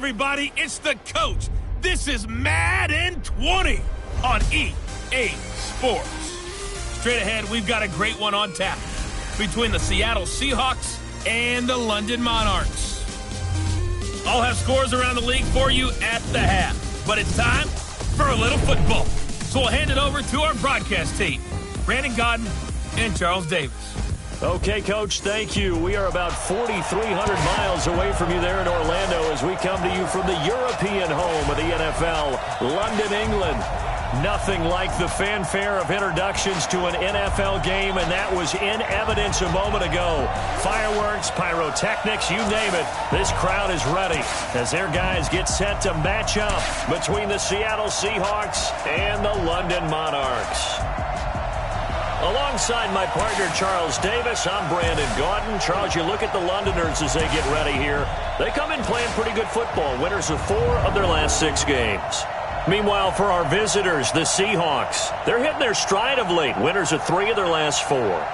everybody, it's the coach. This is Madden 20 on EA Sports. Straight ahead, we've got a great one on tap between the Seattle Seahawks and the London Monarchs. I'll have scores around the league for you at the half, but it's time for a little football. So we'll hand it over to our broadcast team, Brandon Godden and Charles Davis. Okay, Coach, thank you. We are about 4,300 miles away from you there in Orlando as we come to you from the European home of the NFL, London, England. Nothing like the fanfare of introductions to an NFL game, and that was in evidence a moment ago. Fireworks, pyrotechnics, you name it. This crowd is ready as their guys get set to match up between the Seattle Seahawks and the London Monarchs. Alongside my partner, Charles Davis, I'm Brandon Godden. Charles, you look at the Londoners as they get ready here. They come in playing pretty good football, winners of 4 of their last 6 games. Meanwhile, for our visitors, the Seahawks, they're hitting their stride of late, winners of 3 of their last 4.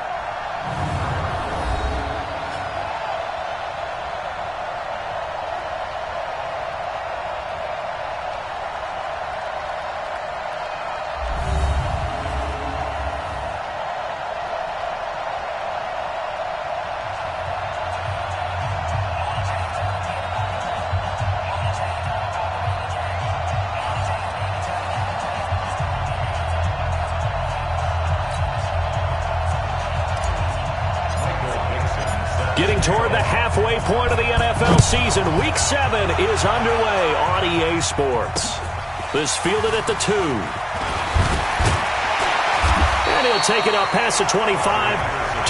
Getting toward the halfway point of the NFL season, Week 7 is underway on EA Sports. This fielded at the 2. And he'll take it up past the 25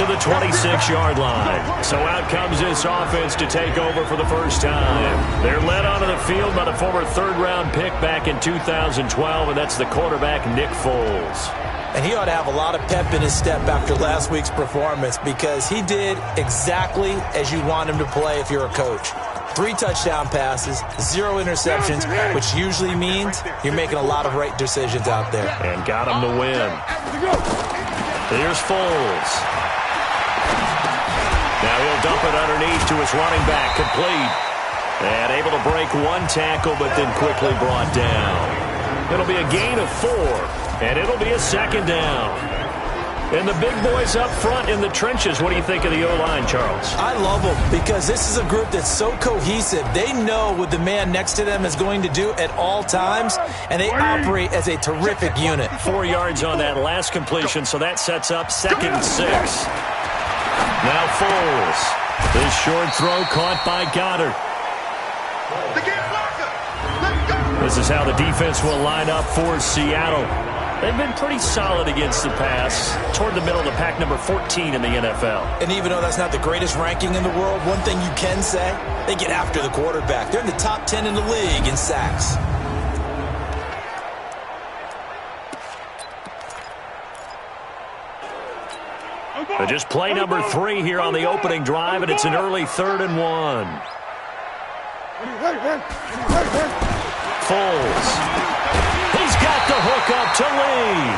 to the 26-yard line. So out comes this offense to take over for the first time. They're led onto the field by the former third-round pick back in 2012, and that's the quarterback, Nick Foles. And he ought to have a lot of pep in his step after last week's performance because he did exactly as you want him to play if you're a coach. 3 touchdown passes, 0 interceptions, which usually means you're making a lot of right decisions out there. And got him to win. Here's Foles. Now he'll dump it underneath to his running back, complete. And able to break 1 tackle, but then quickly brought down. It'll be a gain of 4. And it'll be a second down. And the big boys up front in the trenches. What do you think of the O-line, Charles? I love them because this is a group that's so cohesive. They know what the man next to them is going to do at all times, and they operate as a terrific unit. 4 yards on that last completion, so that sets up 2nd and 6. Now Foles. This short throw caught by Goddard. This is how the defense will line up for Seattle. They've been pretty solid against the pass, toward the middle of the pack, number 14 in the NFL. And even though that's not the greatest ranking in the world, one thing you can say, they get after the quarterback. They're in the top 10 in the league in sacks. But just play number 3 here on the opening drive, and it's an early 3rd and 1. Foles. He's got the hook up to Lee.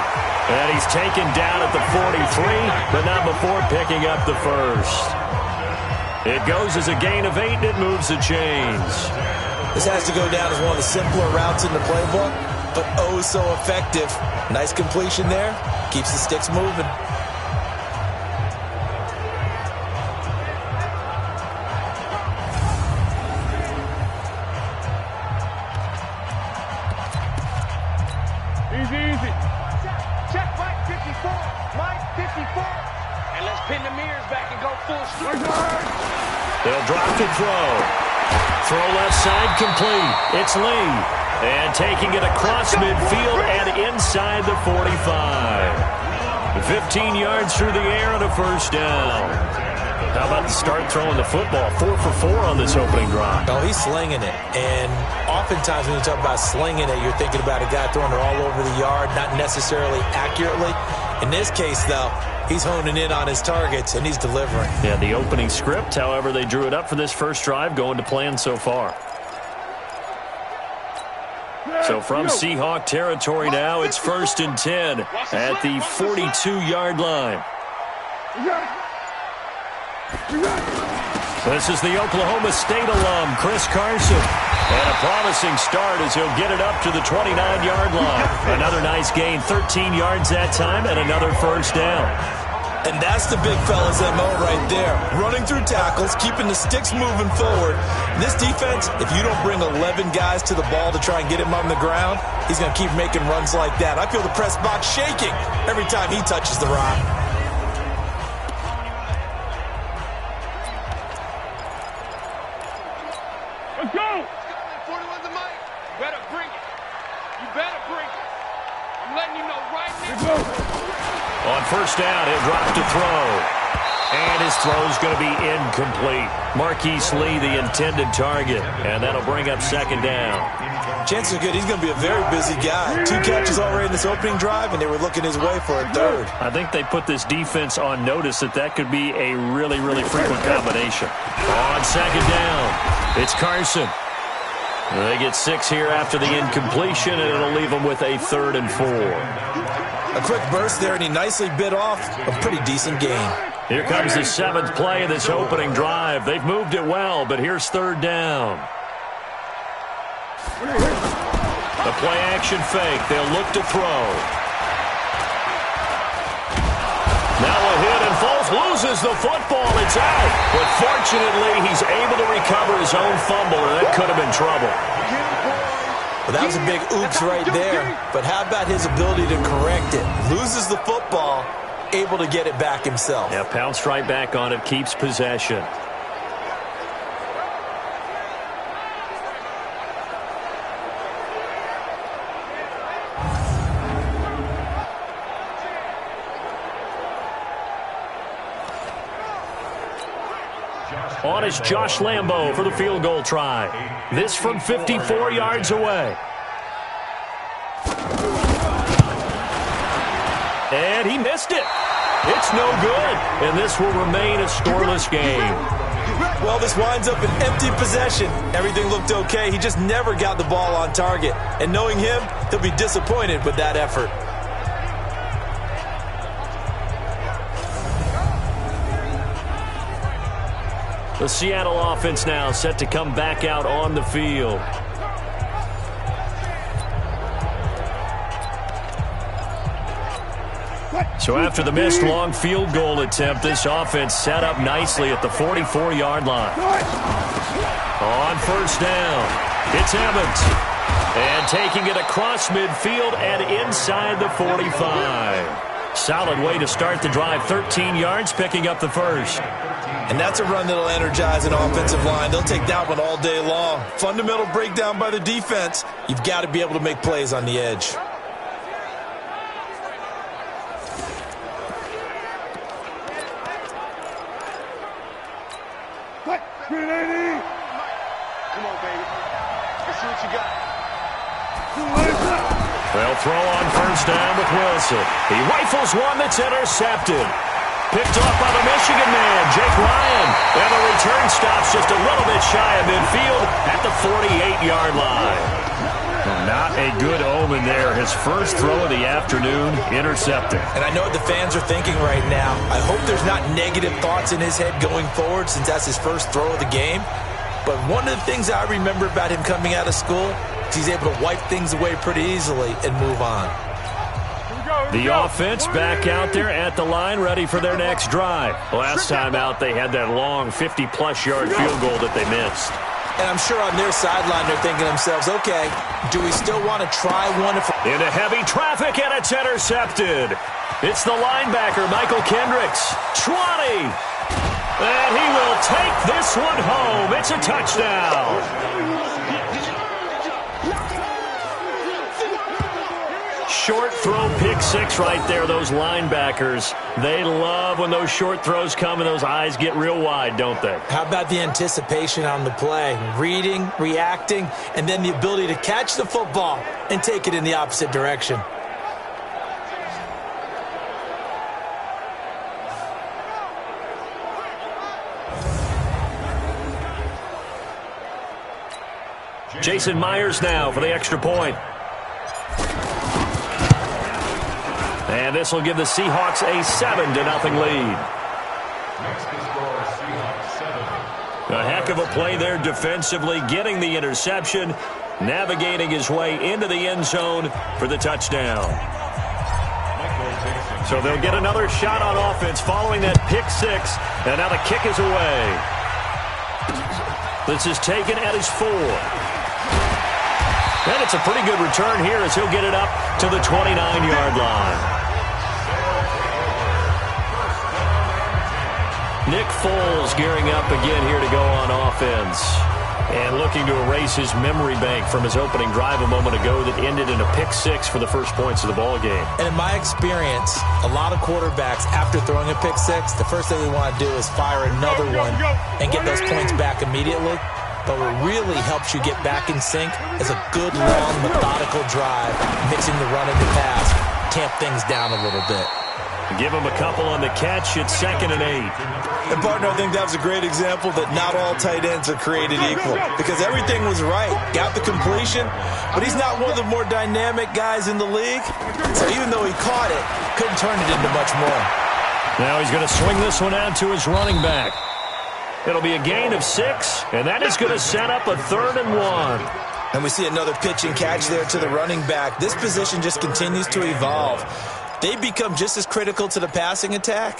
And he's taken down at the 43, but not before picking up the first. It goes as a gain of 8, and it moves the chains. This has to go down as one of the simpler routes in the playbook, but oh so effective. Nice completion there. Keeps the sticks moving. Easy. Check Mike 54. Mike 54. And let's pin the mirrors back and go full strength. They'll drop to throw. Throw left side complete. It's Lee. And taking it across midfield and inside the 45. 15 yards through the air and a first down. How about the start throwing the football? 4 for 4 on this opening drive. Oh, he's slinging it. And oftentimes when you talk about slinging it, you're thinking about a guy throwing it all over the yard, not necessarily accurately. In this case, though, he's honing in on his targets, and he's delivering. Yeah, the opening script, however, they drew it up for this first drive, going to plan so far. So from Seahawk territory now, it's 1st and 10 at the 42-yard line. This is the Oklahoma State alum, Chris Carson. And a promising start as he'll get it up to the 29-yard line. Another nice gain, 13 yards that time, and another first down. And that's the big fella's MO right there. Running through tackles, keeping the sticks moving forward. This defense, if you don't bring 11 guys to the ball to try and get him on the ground, he's going to keep making runs like that. I feel the press box shaking every time he touches the rock. Let's go! 41's the mic. You better bring it. You better bring it. I'm letting you know right now. On first down, he'll drop to throw. And his throw's going to be incomplete. Marquise Lee, the intended target. And that'll bring up second down. Chances are good he's going to be a very busy guy. 2 catches already in this opening drive, and they were looking his way for a third. I think they put this defense on notice that could be a really, really frequent combination. On second down, it's Carson. They get 6 here after the incompletion, and it'll leave them with a 3rd and 4. A quick burst there, and he nicely bit off a pretty decent gain. Here comes the 7th play of this opening drive. They've moved it well, but here's 3rd down. The play-action fake. They'll look to throw. Now a hit, and Foles loses the football. It's out. But fortunately, he's able to recover his own fumble, and that could have been trouble. Well, that was a big oops right there. But how about his ability to correct it? Loses the football, able to get it back himself. Yeah, pounced right back on it, keeps possession. On is Josh Lambo for the field goal try. This from 54 yards away. And he missed it. It's no good. And this will remain a scoreless game. Well, this winds up an empty possession. Everything looked okay. He just never got the ball on target. And knowing him, he'll be disappointed with that effort. The Seattle offense now set to come back out on the field. So after the missed long field goal attempt, this offense set up nicely at the 44-yard line. On first down, it's Evans. And taking it across midfield and inside the 45. Solid way to start the drive, 13 yards, picking up the first. And that's a run that'll energize an offensive line. They'll take that one all day long. Fundamental breakdown by the defense. You've got to be able to make plays on the edge. Come on, baby. Let's see what you got. They'll throw on first down with Wilson. He rifles one that's intercepted. Picked off by the Michigan man, Jake Ryan. And the return stops just a little bit shy of midfield at the 48-yard line. Not a good omen there. His first throw of the afternoon, intercepted. And I know what the fans are thinking right now. I hope there's not negative thoughts in his head going forward since that's his first throw of the game. But one of the things I remember about him coming out of school is he's able to wipe things away pretty easily and move on. The offense back out there at the line, ready for their next drive. Last time out, they had that long 50-plus yard field goal that they missed. And I'm sure on their sideline, they're thinking to themselves, okay, do we still want to try one? Into heavy traffic, and it's intercepted. It's the linebacker, Michael Kendricks. 20. And he will take this one home. It's a touchdown. Short throw, pick six right there. Those linebackers, they love when those short throws come and those eyes get real wide, don't they? How about the anticipation on the play? Reading, reacting, and then the ability to catch the football and take it in the opposite direction. Jason Myers now for the extra point. And this will give the Seahawks a 7-0 lead. A heck of a play there defensively, getting the interception, navigating his way into the end zone for the touchdown. So they'll get another shot on offense following that pick six, and now the kick is away. This is taken at his 4. And it's a pretty good return here as he'll get it up to the 29-yard line. Nick Foles gearing up again here to go on offense. And looking to erase his memory bank from his opening drive a moment ago that ended in a pick six for the first points of the ball game. And in my experience, a lot of quarterbacks, after throwing a pick six, the first thing they want to do is fire another one and get those points back immediately. But what really helps you get back in sync is a good, long, methodical drive, mixing the run and the pass, tamp things down a little bit. Give him a couple on the catch. It's 2nd and 8. And, partner, I think that was a great example that not all tight ends are created equal because everything was right. Got the completion, but he's not one of the more dynamic guys in the league. So even though he caught it, couldn't turn it into much more. Now he's going to swing this one out to his running back. It'll be a gain of 6, and that is going to set up a 3rd and 1. And we see another pitch and catch there to the running back. This position just continues to evolve. They become just as critical to the passing attack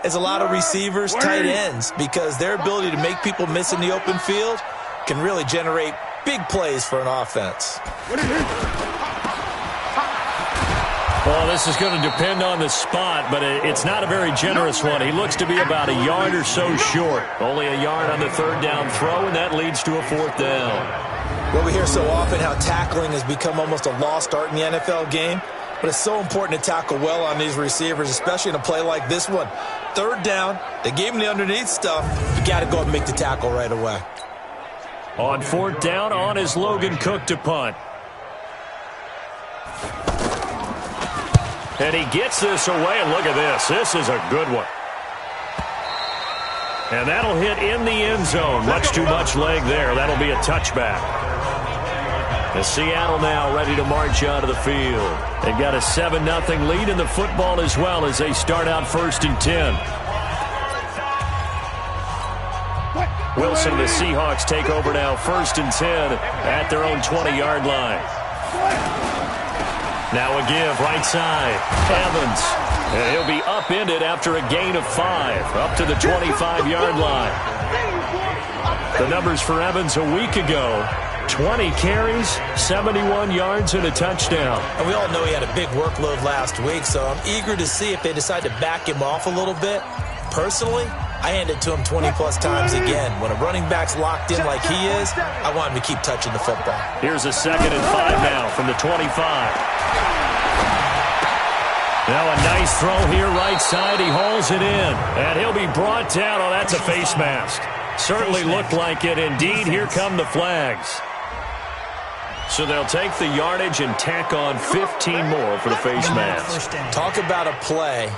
as a lot of receivers, tight ends, because their ability to make people miss in the open field can really generate big plays for an offense. Well, this is going to depend on the spot, but it's not a very generous one. He looks to be about a yard or so short. Only a yard on the 3rd down throw, and that leads to a 4th down. Well, we hear so often how tackling has become almost a lost art in the NFL game. But it's so important to tackle well on these receivers, especially in a play like this one. 3rd down, they gave him the underneath stuff. You got to go and make the tackle right away. On 4th down, on is Logan Cook to punt. And he gets this away, and look at this. This is a good one. And that'll hit in the end zone. Much too much leg there. That'll be a touchback. And Seattle now ready to march out of the field. They've got a 7-0 lead in the football as well as they start out 1st and 10. Wilson, the Seahawks take over now 1st and 10 at their own 20-yard line. Now a give right side. Evans. And he'll be upended after a gain of 5 up to the 25-yard line. The numbers for Evans a week ago. 20 carries, 71 yards, and a touchdown. And we all know he had a big workload last week, so I'm eager to see if they decide to back him off a little bit. Personally, I hand it to him 20-plus times again. When a running back's locked in like he is, I want him to keep touching the football. Here's a 2nd and 5 now from the 25. Now a nice throw here right side. He hauls it in, and he'll be brought down. Oh, that's a face mask. Certainly looked like it. Indeed, here come the flags. So they'll take the yardage and tack on 15 more for the face mask. Talk about a play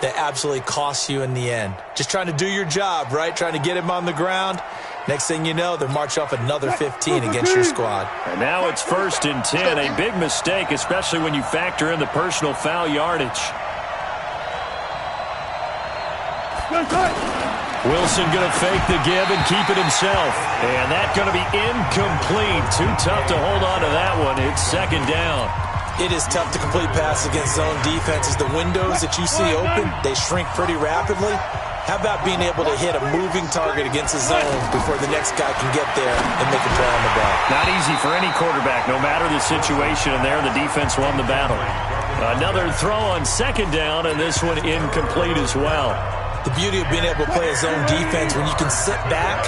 that absolutely costs you in the end. Just trying to do your job, right? Trying to get him on the ground. Next thing you know, they're marching off another 15 against your squad. And now it's 1st and 10. A big mistake, especially when you factor in the personal foul yardage. Wilson going to fake the give and keep it himself. And that's going to be incomplete. Too tough to hold on to that one. It's 2nd down. It is tough to complete passes against zone defenses. The windows that you see open, they shrink pretty rapidly. How about being able to hit a moving target against a zone before the next guy can get there and make a play on the ball? Not easy for any quarterback, no matter the situation. And there, the defense won the battle. Another throw on 2nd down, and this one incomplete as well. The beauty of being able to play a zone defense when you can sit back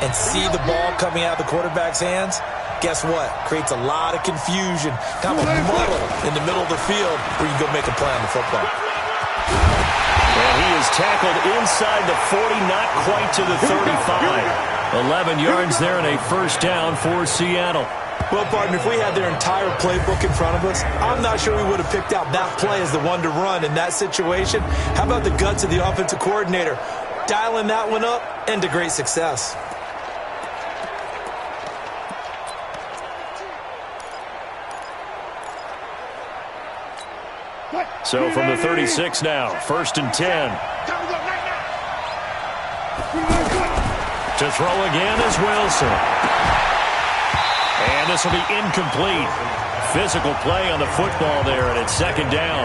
and see the ball coming out of the quarterback's hands, guess what? Creates a lot of confusion, kind of a muddle in the middle of the field where you can go make a play on the football. And he is tackled inside the 40, not quite to the 35. 11 yards there and a 1st down for Seattle. Well, partner, if we had their entire playbook in front of us, I'm not sure we would have picked out that play as the one to run in that situation. How about the guts of the offensive coordinator? Dialing that one up and to great success. So from the 36 now, 1st and 10. To throw again is Wilson. And this will be incomplete. Physical play on the football there, and it's second down.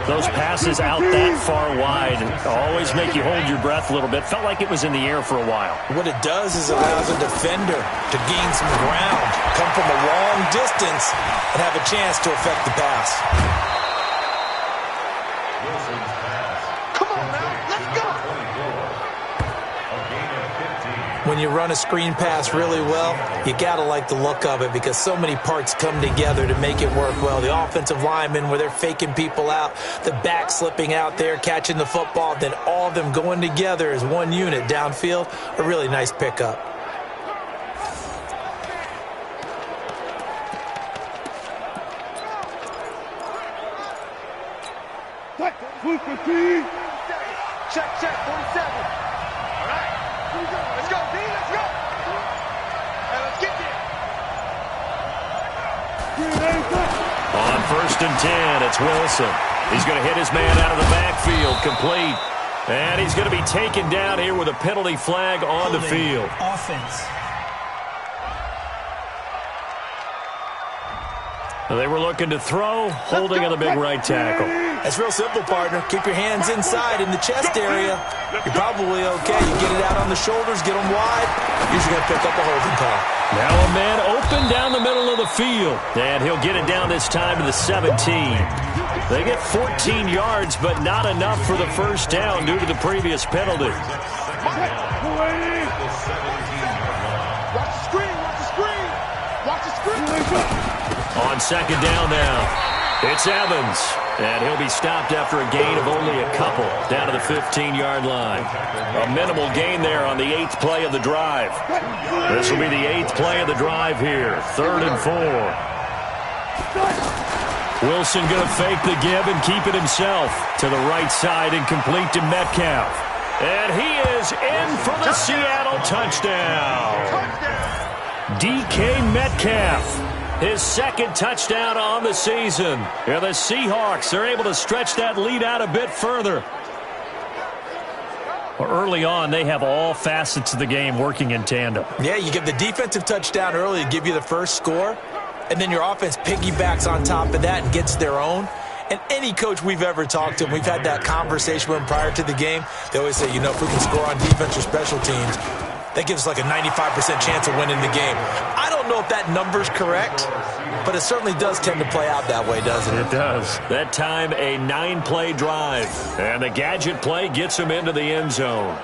Those passes out that far wide always make you hold your breath a little bit. Felt like it was in the air for a while. What it does is allows a defender to gain some ground, come from a long distance, and have a chance to affect the pass. When you run a screen pass really well, you got to like the look of it because so many parts come together to make it work well. The offensive linemen, where they're faking people out, the back slipping out there, catching the football, then all of them going together as one unit downfield, a really nice pickup. Check, 47. All right. Let's go, D, let's go. And let's get there. On 1st and 10, it's Wilson. He's going to hit his man out of the backfield, complete. And he's going to be taken down here with a penalty flag on the field. Offense. They were looking to throw, holding on the big right tackle. It's real simple, partner. Keep your hands inside in the chest area. You're probably okay. You get it out on the shoulders, get them wide. Usually going to pick up a holding call. Now a man open down the middle of the field. And he'll get it down this time to the 17. They get 14 yards, but not enough for the first down due to the previous penalty. Watch the screen, watch the screen. Watch the screen. On second down now, it's Evans. And he'll be stopped after a gain of only a couple down to the 15-yard line. A minimal gain there on the 8th play of the drive. This will be the 8th play of the drive here. 3rd and 4. Wilson going to fake the give and keep it himself. To the right side and complete to Metcalf. And he is in for the Seattle touchdown. DK Metcalf. His second touchdown on the season. And the Seahawks are able to stretch that lead out a bit further. Well, early on, they have all facets of the game working in tandem. Yeah, you give the defensive touchdown early to give you the first score, and then your offense piggybacks on top of that and gets their own. And any coach we've ever talked to, and we've had that conversation with them prior to the game, they always say, if we can score on defense or special teams, that gives us like a 95% chance of winning the game. I don't know if that number's correct, but it certainly does tend to play out that way, doesn't it? It does. That time, a 9-play drive. And the gadget play gets him into the end zone.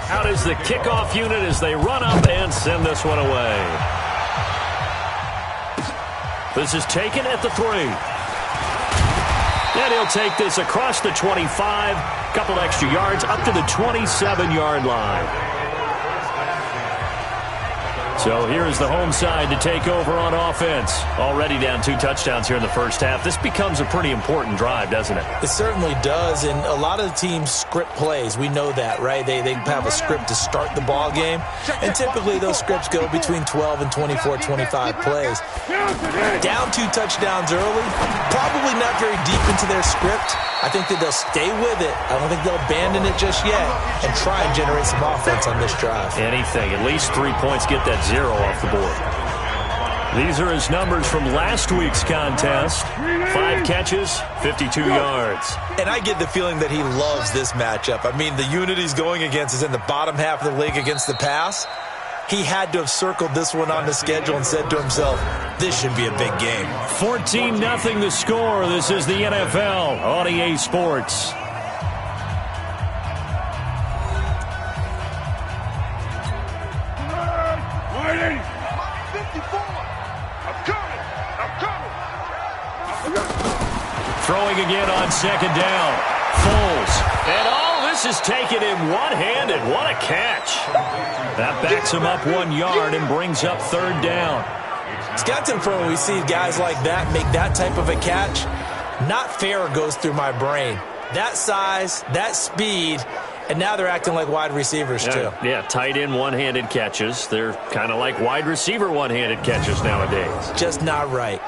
Out is the kickoff unit as they run up and send this one away. This is taken at the 3. And he'll take this across the 25, couple extra yards, up to the 27-yard line. So here's the home side to take over on offense. Already down 2 touchdowns here in the first half. This becomes a pretty important drive, doesn't it? It certainly does, and a lot of the teams script plays. We know that, right? They have a script to start the ball game, and typically those scripts go between 12 and 24, 25 plays. Down 2 touchdowns early, probably not very deep into their script. I think that they'll stay with it. I don't think they'll abandon it just yet and try and generate some offense on this drive. Anything. At least 3 points, get that 0 off the board. These are his numbers from last week's contest. 5 catches, 52 yards. And I get the feeling that he loves this matchup. I mean, the unit he's going against is in the bottom half of the league against the pass. He had to have circled this one on the schedule and said to himself, this should be a big game. 14-0 the score. This is the NFL on EA Sports. Throwing again on second down. Foles. And all this is taken in one-handed. What a catch. That backs him up 1 yard and brings up 3rd down. Scouting from when we see guys like that make that type of a catch, not fair goes through my brain. That size, that speed, and now they're acting like wide receivers too. Yeah, tight end one-handed catches. They're kind of like wide receiver one-handed catches nowadays. Just not right.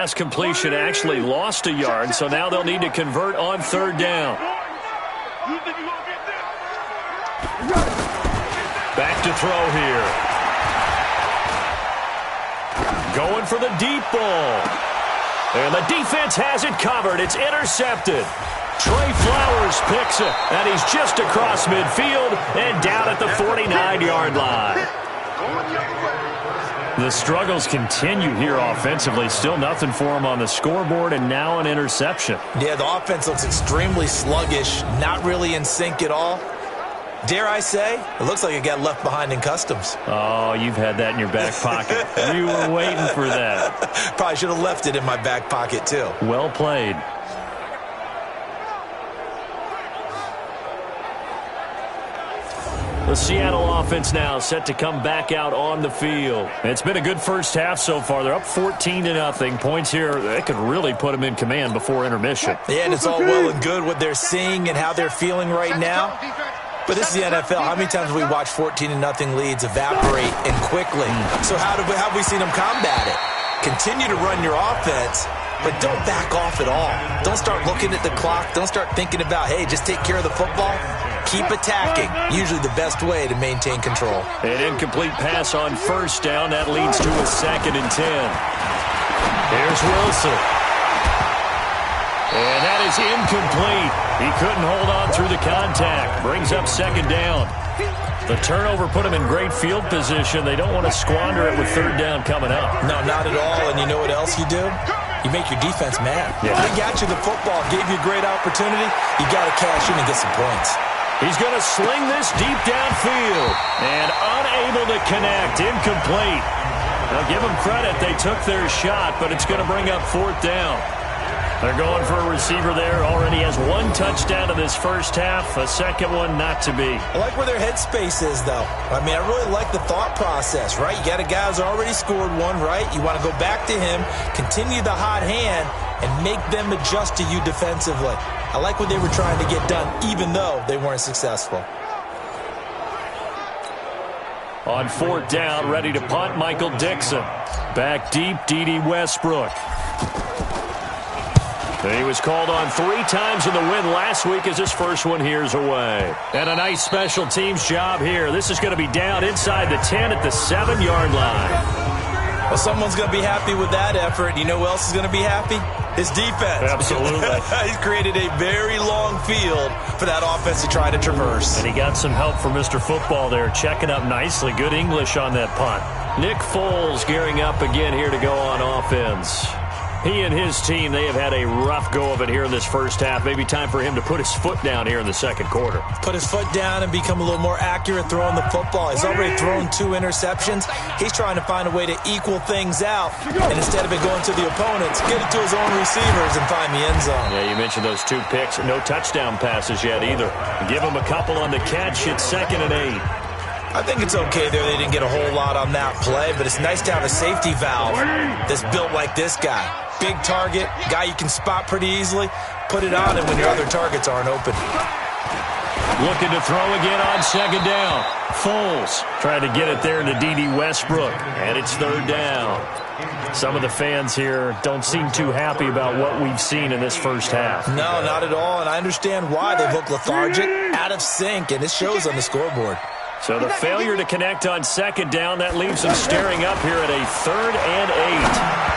last completion actually lost a yard, so now they'll need to convert on third down. Back to throw here. Going for the deep ball. And the defense has it covered. It's intercepted. Trey Flowers picks it, and he's just across midfield and down at the 49-yard line. The struggles continue here offensively. Still nothing for him on the scoreboard, and now an interception. Yeah, the offense looks extremely sluggish, not really in sync at all. Dare I say, it looks like it got left behind in customs. Oh, you've had that in your back pocket. You were waiting for that. Probably should have left it in my back pocket, too. Well played. The Seattle offense now set to come back out on the field. It's been a good first half so far. They're up 14-0. Points here, they could really put them in command before intermission. Yeah, and it's all well and good what they're seeing and how they're feeling right now. But this is the NFL. How many times have we watched 14-0 leads evaporate and quickly? So how have we seen them combat it? Continue to run your offense, but don't back off at all. Don't start looking at the clock. Don't start thinking about, hey, just take care of the football. Keep attacking. Usually the best way to maintain control. An incomplete pass on first down. That leads to a 2nd and 10. Here's Wilson. And that is incomplete. He couldn't hold on through the contact. Brings up 2nd down. The turnover put him in great field position. They don't want to squander it with 3rd down coming up. No, not at all. And you know what else you do? You make your defense mad. Yeah. They got you the football, gave you a great opportunity. You got to cash in and get some points. He's going to sling this deep downfield. And unable to connect. Incomplete. Now give them credit. They took their shot, but it's going to bring up 4th down. They're going for a receiver there. Already has 1 touchdown in this first half. A second one not to be. I like where their headspace is, though. I mean, I really like the thought process, right? You got a guy who's already scored one, right? You want to go back to him, continue the hot hand, and make them adjust to you defensively. I like what they were trying to get done, even though they weren't successful. On 4th down, ready to punt, Michael Dixon. Back deep, D.D. Westbrook. He was called on 3 times in the win last week as his first one here's away. And a nice special teams job here. This is going to be down inside the 10 at the 7-yard line. Well, someone's going to be happy with that effort. You know who else is going to be happy? His defense. Absolutely. He's created a very long field for that offense to try to traverse. And he got some help from Mr. Football there, checking up nicely. Good English on that punt. Nick Foles gearing up again here to go on offense. He and his team, they have had a rough go of it here in this first half. Maybe time for him to put his foot down here in the second quarter. Put his foot down and become a little more accurate throwing the football. He's already thrown 2 interceptions. He's trying to find a way to equal things out. And instead of it going to the opponents, get it to his own receivers and find the end zone. Yeah, you mentioned those 2 picks. No touchdown passes yet either. Give him a couple on the catch. It's 2nd and 8. I think it's okay there. They didn't get a whole lot on that play, but it's nice to have a safety valve that's built like this guy. Big target, guy you can spot pretty easily. Put it on him when your other targets aren't open. Looking to throw again on 2nd down. Foles trying to get it there to D.D. Westbrook, and it's 3rd down. Some of the fans here don't seem too happy about what we've seen in this first half. No, not at all, and I understand why. They look lethargic, out of sync, and it shows on the scoreboard. So the failure to connect on 2nd down, that leaves them staring up here at a 3rd and 8.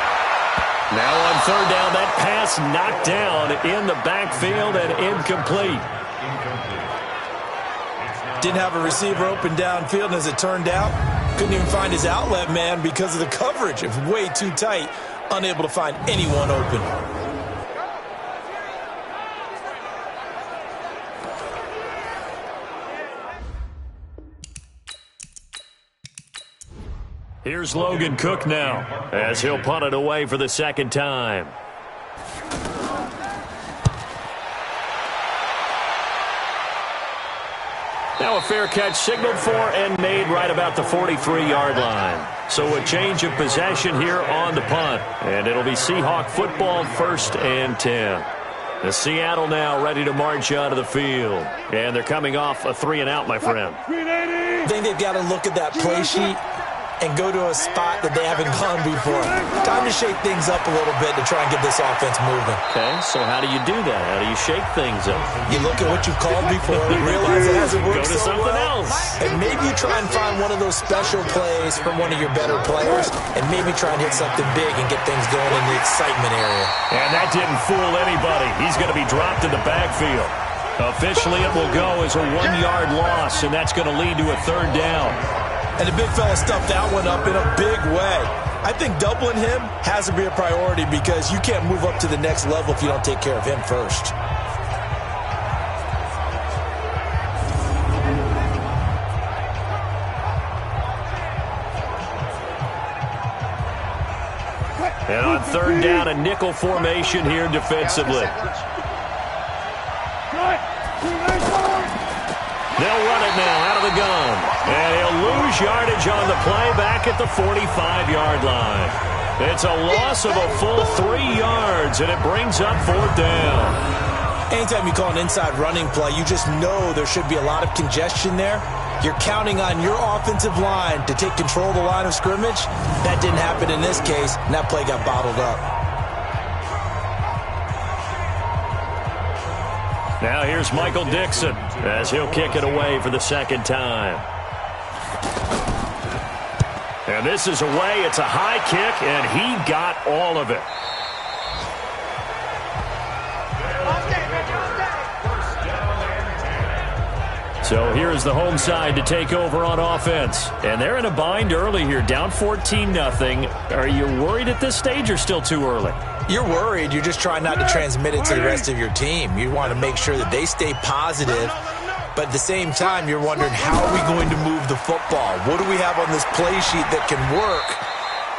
Now on 3rd down, that pass knocked down in the backfield and incomplete. Didn't have a receiver open downfield, and as it turned out, couldn't even find his outlet man because of the coverage. It was way too tight, unable to find anyone open. Here's Logan Cook now as he'll punt it away for the 2nd time. Now a fair catch signaled for and made right about the 43-yard line. So a change of possession here on the punt. And it'll be Seahawk football 1st and 10. The Seattle now ready to march out of the field. And they're coming off a 3-and-out, my friend. I think they've got to look at that play sheet and go to a spot that they haven't gone before. Time to shake things up a little bit to try and get this offense moving. Okay, so how do you do that? How do you shake things up? You look at what you've called before and realize it hasn't worked Go to so something well. else. And maybe you try and find one of those special plays from one of your better players and maybe try and hit something big and get things going in the excitement area. And that didn't fool anybody. He's going to be dropped in the backfield. Officially, it will go as a 1-yard loss, and that's going to lead to a 3rd down. And the big fella stuffed that one up in a big way. I think doubling him has to be a priority because you can't move up to the next level if you don't take care of him first. And on 3rd down, a nickel formation here defensively. They'll run it now out of the gun. And he'll lose yardage on the play back at the 45-yard line. It's a loss of a full 3 yards, and it brings up 4th down. Anytime you call an inside running play, you just know there should be a lot of congestion there. You're counting on your offensive line to take control of the line of scrimmage. That didn't happen in this case, and that play got bottled up. Now here's Michael Dixon as he'll kick it away for the 2nd time. And this is away. It's a high kick, and he got all of it. So here's the home side to take over on offense. And they're in a bind early here, down 14-0. Are you worried at this stage or still too early? You're worried. You're just trying not to transmit it to the rest of your team. You want to make sure that they stay positive. But at the same time, you're wondering, how are we going to move the football? What do we have on this play sheet that can work?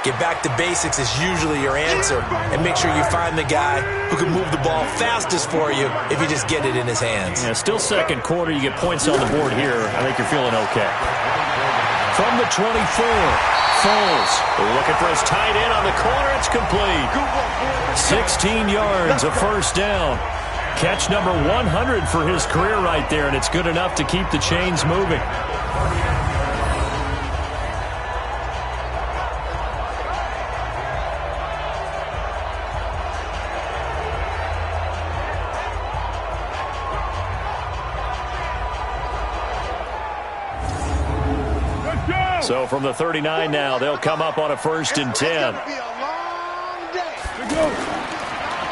Get back to basics is usually your answer. And make sure you find the guy who can move the ball fastest for you if you just get it in his hands. Yeah, still 2nd quarter. You get points on the board here. I think you're feeling okay. From the 24, Foles looking for his tight end on the corner. It's complete. 16 yards, a 1st down. Catch number 100 for his career right there, and it's good enough to keep the chains moving. So from the 39 now, they'll come up on a 1st and 10.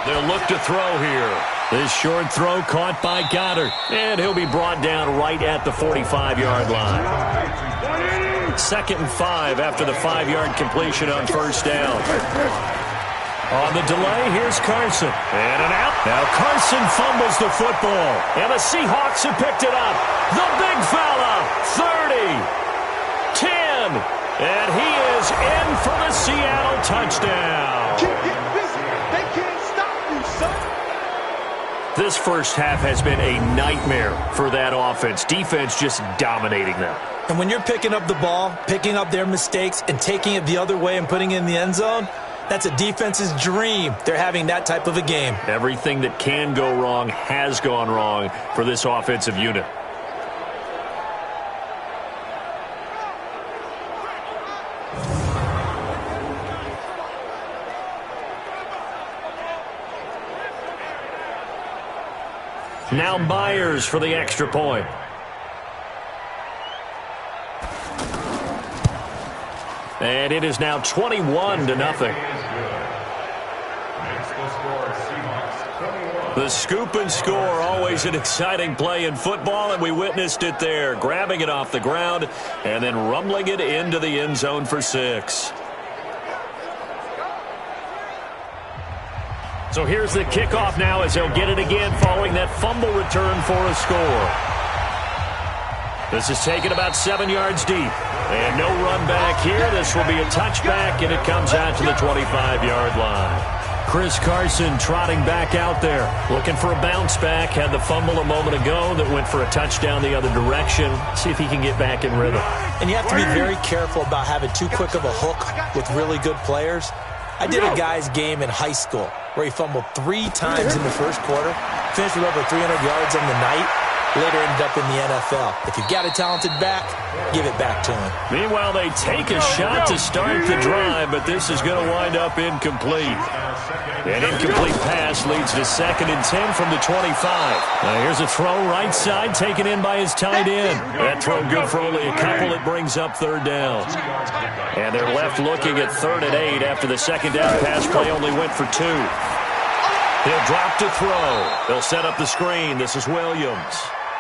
They'll look to throw here. This short throw caught by Goddard. And he'll be brought down right at the 45-yard line. 2nd and 5 after the 5-yard completion on 1st down. On the delay, here's Carson. And an out. Now Carson fumbles the football. And the Seahawks have picked it up. The big fella, 30. 10, and he is in for the Seattle touchdown. Keep getting busy. They can't stop you, son. This first half has been a nightmare for that offense. Defense just dominating them. And when you're picking up the ball, picking up their mistakes, and taking it the other way and putting it in the end zone, that's a defense's dream. They're having that type of a game. Everything that can go wrong has gone wrong for this offensive unit. Now Myers for the extra point. And it is now 21-0. The scoop and score, always an exciting play in football, and we witnessed it there, grabbing it off the ground and then rumbling it into the end zone for 6. So here's the kickoff now as they'll get it again following that fumble return for a score. This is taken about 7 yards deep. And no run back here. This will be a touchback, and it comes out to the 25-yard line. Chris Carson trotting back out there, looking for a bounce back. Had the fumble a moment ago that went for a touchdown the other direction. See if he can get back in rhythm. And you have to be very careful about having too quick of a hook with really good players. I did a guy's game in high school where he fumbled 3 times in the first quarter, finished with over 300 yards on the night. later ended up in the NFL. If you've got a talented back, give it back to him. Meanwhile, they take a shot to start the drive, but this is going to wind up incomplete. An incomplete pass leads to 2nd and 10 from the 25. Now here's a throw right side taken in by his tight end. That throw good for only a couple. It brings up 3rd down. And they're left looking at 3rd and 8 after the second down pass play only went for 2. He'll drop to throw. They'll set up the screen. This is Williams.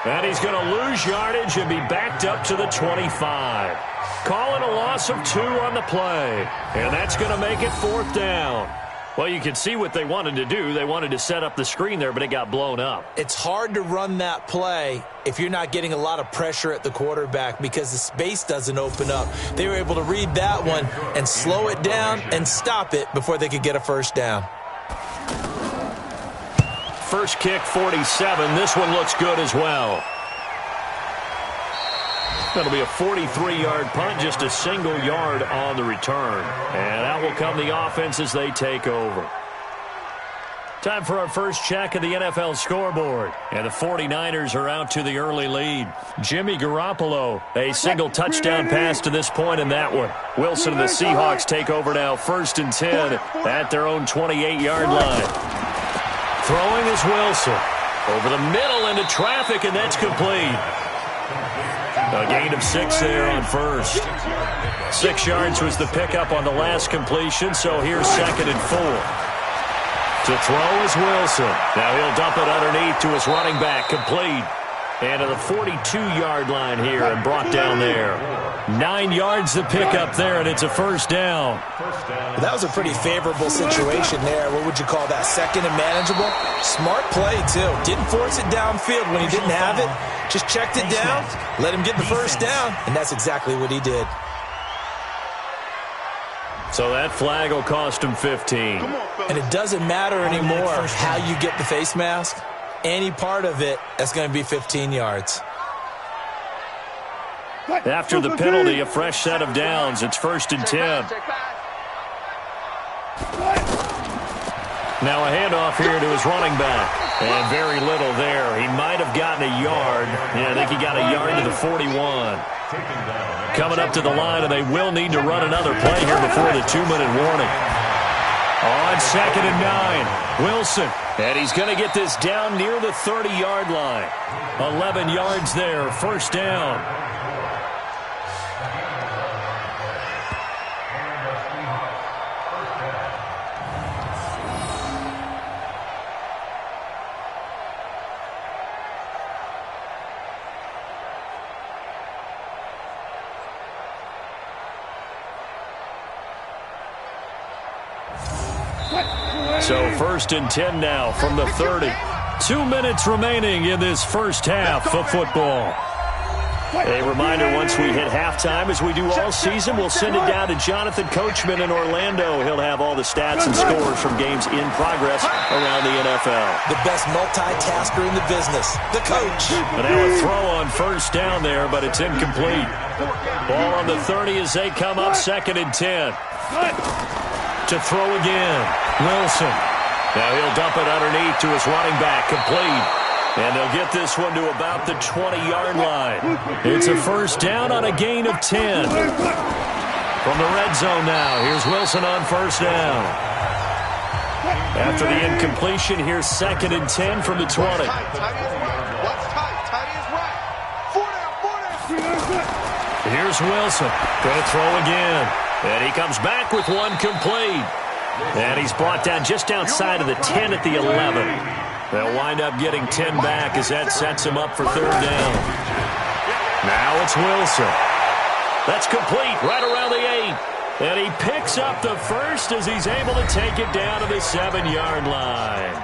And he's going to lose yardage and be backed up to the 25. Calling a loss of 2 on the play. And that's going to make it 4th down. Well, you can see what they wanted to do. They wanted to set up the screen there, but it got blown up. It's hard to run that play if you're not getting a lot of pressure at the quarterback because the space doesn't open up. They were able to read that one and slow it down and stop it before they could get a 1st down. First kick, 47. This one looks good as well. That'll be a 43-yard punt, just a single yard on the return. And out will come the offense as they take over. Time for our first check of the NFL scoreboard. And the 49ers are out to the early lead. Jimmy Garoppolo, a single touchdown pass to this point in that one. Wilson and the Seahawks take over now, 1st and 10 at their own 28-yard line. Throwing is Wilson. Over the middle into traffic, and that's complete. A gain of 6 there on first. 6 yards was the pickup on the last completion, so here's 2nd and 4. To throw is Wilson. Now he'll dump it underneath to his running back, complete. And to the 42-yard line here and brought down there. 9 yards the pickup there, and it's a 1st down. Well, that was a pretty favorable situation there. What would you call that? 2nd and manageable? Smart play, too. Didn't force it downfield when he didn't have it. Just checked it down, let him get the 1st down, and that's exactly what he did. So that flag will cost him 15. And it doesn't matter anymore how you get the face mask. Any part of it, that's going to be 15 yards. After the penalty, a fresh set of downs. It's 1st and 10. Now a handoff here to his running back. And very little there. He might have gotten a yard. Yeah, I think he got a yard to the 41. Coming up to the line, and they will need to run another play here before the 2-minute warning. On 2nd and 9, Wilson. And he's going to get this down near the 30-yard line. 11 yards there, 1st down. So 1st and 10 now from the 30. 2 minutes remaining in this first half of football. A reminder, once we hit halftime, as we do all season, we'll send it down to Jonathan Coachman in Orlando. He'll have all the stats and scores from games in progress around the NFL. The best multitasker in the business, the coach. But now a throw on 1st down there, but it's incomplete. Ball on the 30 as they come up, 2nd and 10. To throw again, Wilson. Now he'll dump it underneath to his running back, complete. And they'll get this one to about the 20-yard line. It's a 1st down on a gain of 10. From the red zone now, here's Wilson on 1st down. After the incompletion, here's 2nd and 10 from the 20. Here's Wilson, going to throw again. And he comes back with one complete. And he's brought down just outside of the 10 at the 11. They'll wind up getting 10 back as that sets him up for 3rd down. Now it's Wilson. That's complete right around the 8. And he picks up the 1st as he's able to take it down to the 7-yard line.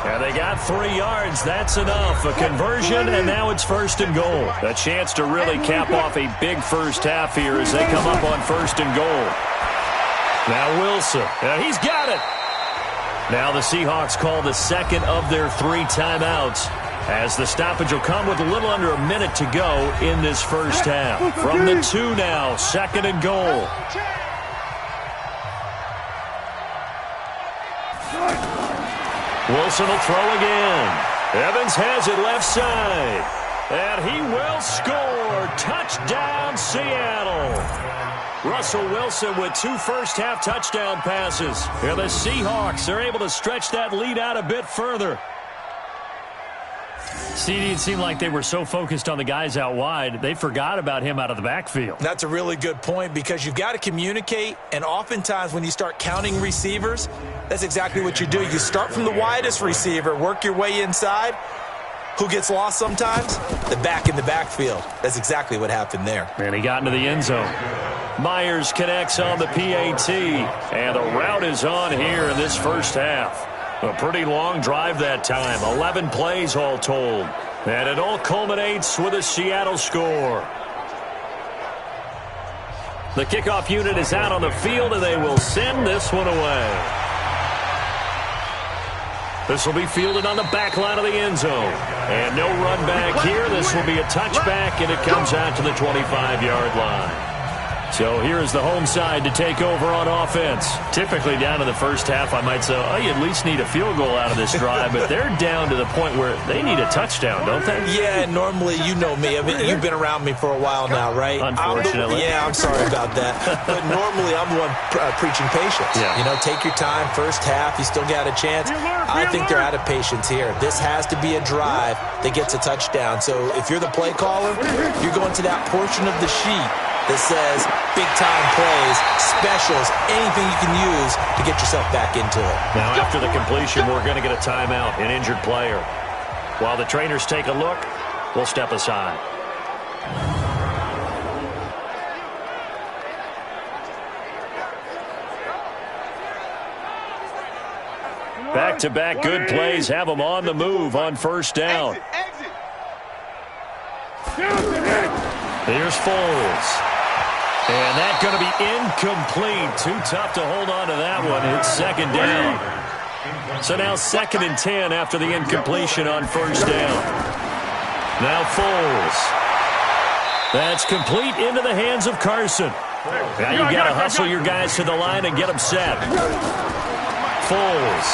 And they got 3 yards. That's enough. A conversion, and now it's 1st and goal. A chance to really cap off a big first half here as they come up on 1st and goal. Now Wilson. And he's got it. Now the Seahawks call the 2nd of their 3 timeouts, as the stoppage will come with a little under a minute to go in this first half. From the 2 now, 2nd and goal. Wilson will throw again. Evans has it left side. score. Touchdown, Seattle. Russell Wilson with 2 first-half touchdown passes. And the Seahawks are able to stretch that lead out a bit further. CD, it seemed like they were so focused on the guys out wide, they forgot about him out of the backfield. That's a really good point because you've got to communicate, and oftentimes when you start counting receivers, that's exactly what you do. You start from the widest receiver, work your way inside. Who gets lost sometimes? The back in the backfield. That's exactly what happened there. And he got into the end zone. Myers connects on the PAT, and the route is on here in this first half. A pretty long drive that time, 11 plays all told. And it all culminates with a Seattle score. The kickoff unit is out on the field, and they will send this one away. This will be fielded on the back line of the end zone. And no run back here. This will be a touchback, and it comes out to the 25-yard line. So here is the home side to take over on offense. Typically down in the first half, I might say, oh, you at least need a field goal out of this drive. But they're down to the point where they need a touchdown, don't they? Yeah, normally, you know me. I mean, you've been around me for a while now, right? Unfortunately. I'm sorry about that. But normally, I'm the one preaching patience. Yeah. You know, take your time. First half, you still got a chance. I think they're out of patience here. This has to be a drive that gets a touchdown. So if you're the play caller, you're going to that portion of the sheet that says big-time plays, specials, anything you can use to get yourself back into it. Now, after the completion, we're going to get a timeout, an injured player. While the trainers take a look, we'll step aside. Back-to-back good plays have them on the move on first down. Here's Foles. And that's going to be incomplete. Too tough to hold on to that one. It's second down. So now 2nd and 10 after the incompletion on first down. Now Foles. That's complete into the hands of Carson. Now you've got to hustle your guys to the line and get them set. Foles.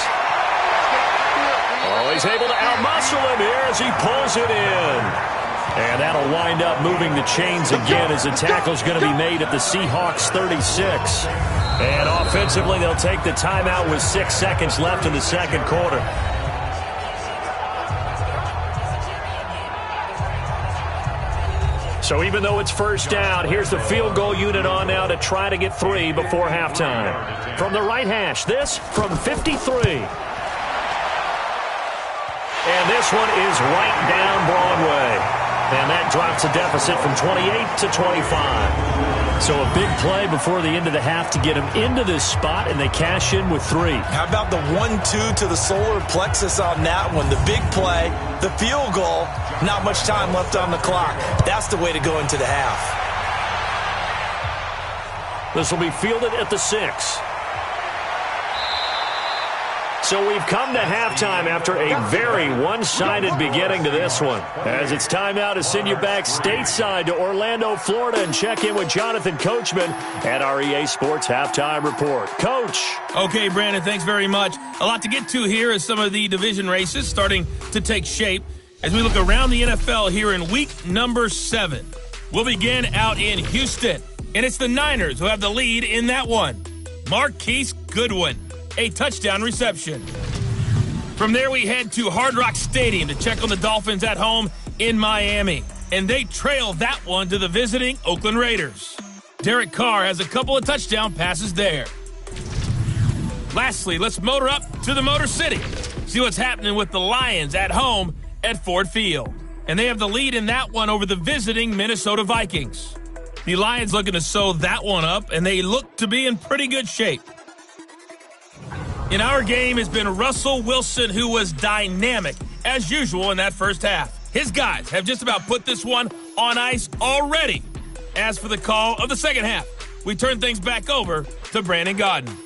Oh, he's able to outmuscle him here as he pulls it in. And that'll wind up moving the chains again as the tackle's going to be made at the Seahawks 36. And offensively, they'll take the timeout with 6 seconds left in the second quarter. So even though it's first down, here's the field goal unit on now to try to get 3 before halftime. From the right hash, this from 53. And this one is right down Broadway. And that drops a deficit from 28 to 25. So a big play before the end of the half to get them into this spot, and they cash in with 3. How about the 1-2 to the solar plexus on that one? The big play, the field goal, not much time left on the clock. That's the way to go into the half. This will be fielded at the 6. So we've come to halftime after a very one-sided beginning to this one. As it's time now to send you back stateside to Orlando, Florida, and check in with Jonathan Coachman at our EA Sports Halftime Report. Coach. Okay, Brandon, thanks very much. A lot to get to here as some of the division races starting to take shape as we look around the NFL here in week number 7. We'll begin out in Houston, and it's the Niners who have the lead in that one. Marquise Goodwin, a touchdown reception. From there, we head to Hard Rock Stadium to check on the Dolphins at home in Miami. And they trail that one to the visiting Oakland Raiders. Derek Carr has a couple of touchdown passes there. Lastly, let's motor up to the Motor City. See what's happening with the Lions at home at Ford Field. And they have the lead in that one over the visiting Minnesota Vikings. The Lions looking to sew that one up, and they look to be in pretty good shape. In our game has been Russell Wilson, who was dynamic, as usual, in that first half. His guys have just about put this one on ice already. As for the call of the second half, we turn things back over to Brandon Gaudin.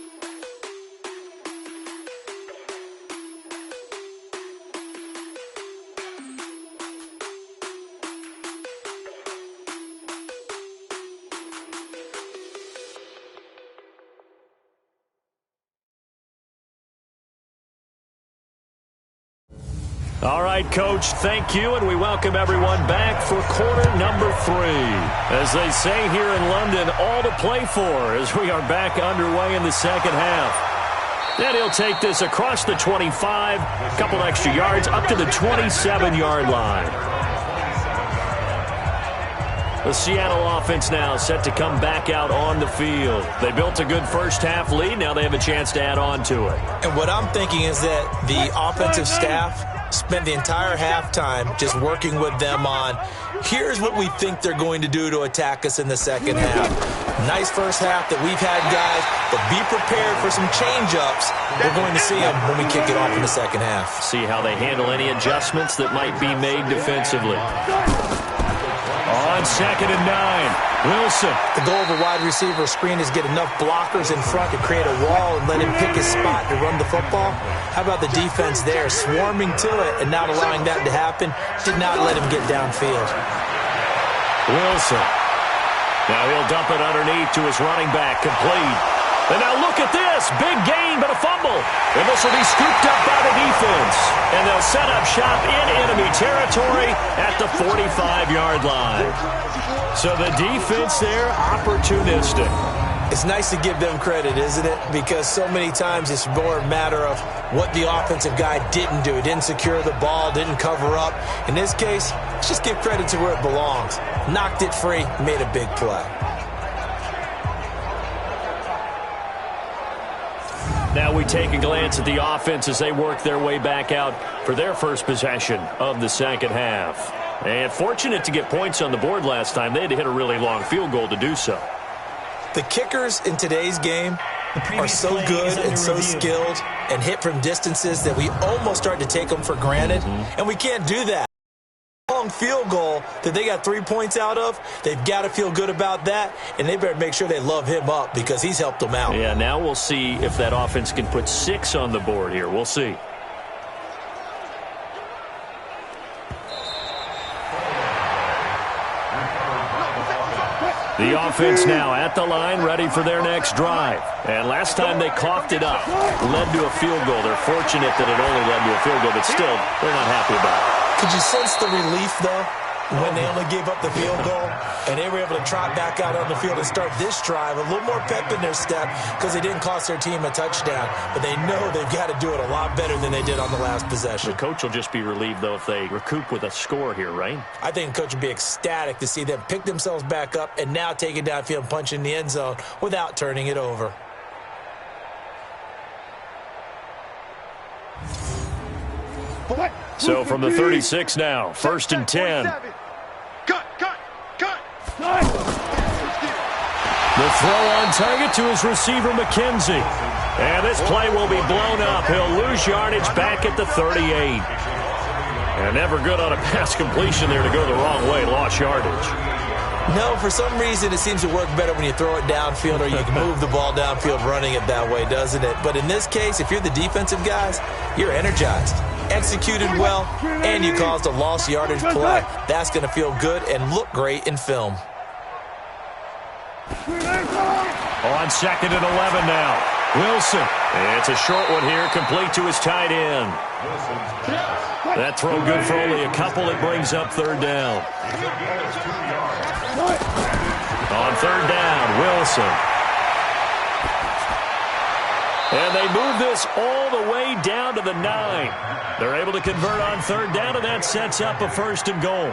All right, Coach, thank you, and we welcome everyone back for quarter number 3. As they say here in London, all to play for as we are back underway in the second half. And he'll take this across the 25, a couple extra yards, up to the 27-yard line. The Seattle offense now set to come back out on the field. They built a good first-half lead. Now they have a chance to add on to it. And what I'm thinking is that the offensive staff spent the entire halftime just working with them on, here's what we think they're going to do to attack us in the second half. Nice first half that we've had, guys, but be prepared for some change-ups. We're going to see them when we kick it off in the second half. See how they handle any adjustments that might be made defensively. On 2nd and 9, Wilson. The goal of a wide receiver screen is get enough blockers in front to create a wall and let him pick his spot to run the football. How about the defense there, swarming to it and not allowing that to happen? Did not let him get downfield. Wilson. Now he'll dump it underneath to his running back, complete. And now look at this. Big gain, but a fumble. And this will be scooped up by the defense. And they'll set up shop in enemy territory at the 45-yard line. So the defense there, opportunistic. It's nice to give them credit, isn't it? Because so many times it's more a matter of what the offensive guy didn't do. He didn't secure the ball, didn't cover up. In this case, let's just give credit to where it belongs. Knocked it free, made a big play. Now we take a glance at the offense as they work their way back out for their first possession of the second half. And fortunate to get points on the board last time. They had to hit a really long field goal to do so. The kickers in today's game are so good and so skilled and hit from distances that we almost start to take them for granted. And we can't do that. Long field goal that they got 3 points out of, they've got to feel good about that, and they better make sure they love him up because he's helped them out. Yeah, now we'll see if that offense can put 6 on the board here. We'll see. The offense now at the line, ready for their next drive. And last time they coughed it up, led to a field goal. They're fortunate that it only led to a field goal, but still, they're not happy about it. Could you sense the relief, though, when they only gave up the field goal and they were able to trot back out on the field and start this drive? A little more pep in their step because they didn't cost their team a touchdown, but they know they've got to do it a lot better than they did on the last possession. The coach will just be relieved, though, if they recoup with a score here, right? I think the coach would be ecstatic to see them pick themselves back up and now take it downfield and punch in the end zone without turning it over. So from the 36 now, 1st and 10. Cut. The throw on target to his receiver, McKenzie. And this play will be blown up. He'll lose yardage back at the 38. And never good on a pass completion there to go the wrong way. Lost yardage. No, for some reason it seems to work better when you throw it downfield or you can move the ball downfield running it that way, doesn't it? But in this case, if you're the defensive guys, you're energized, executed well, and you caused a lost yardage play. That's going to feel good and look great in film. On 2nd and 11 now. Wilson. It's a short one here, complete to his tight end. That throw good for only a couple. It brings up 3rd down. On 3rd down, Wilson. And they move this all the way down to the 9. They're able to convert on 3rd down, and that sets up a 1st and goal.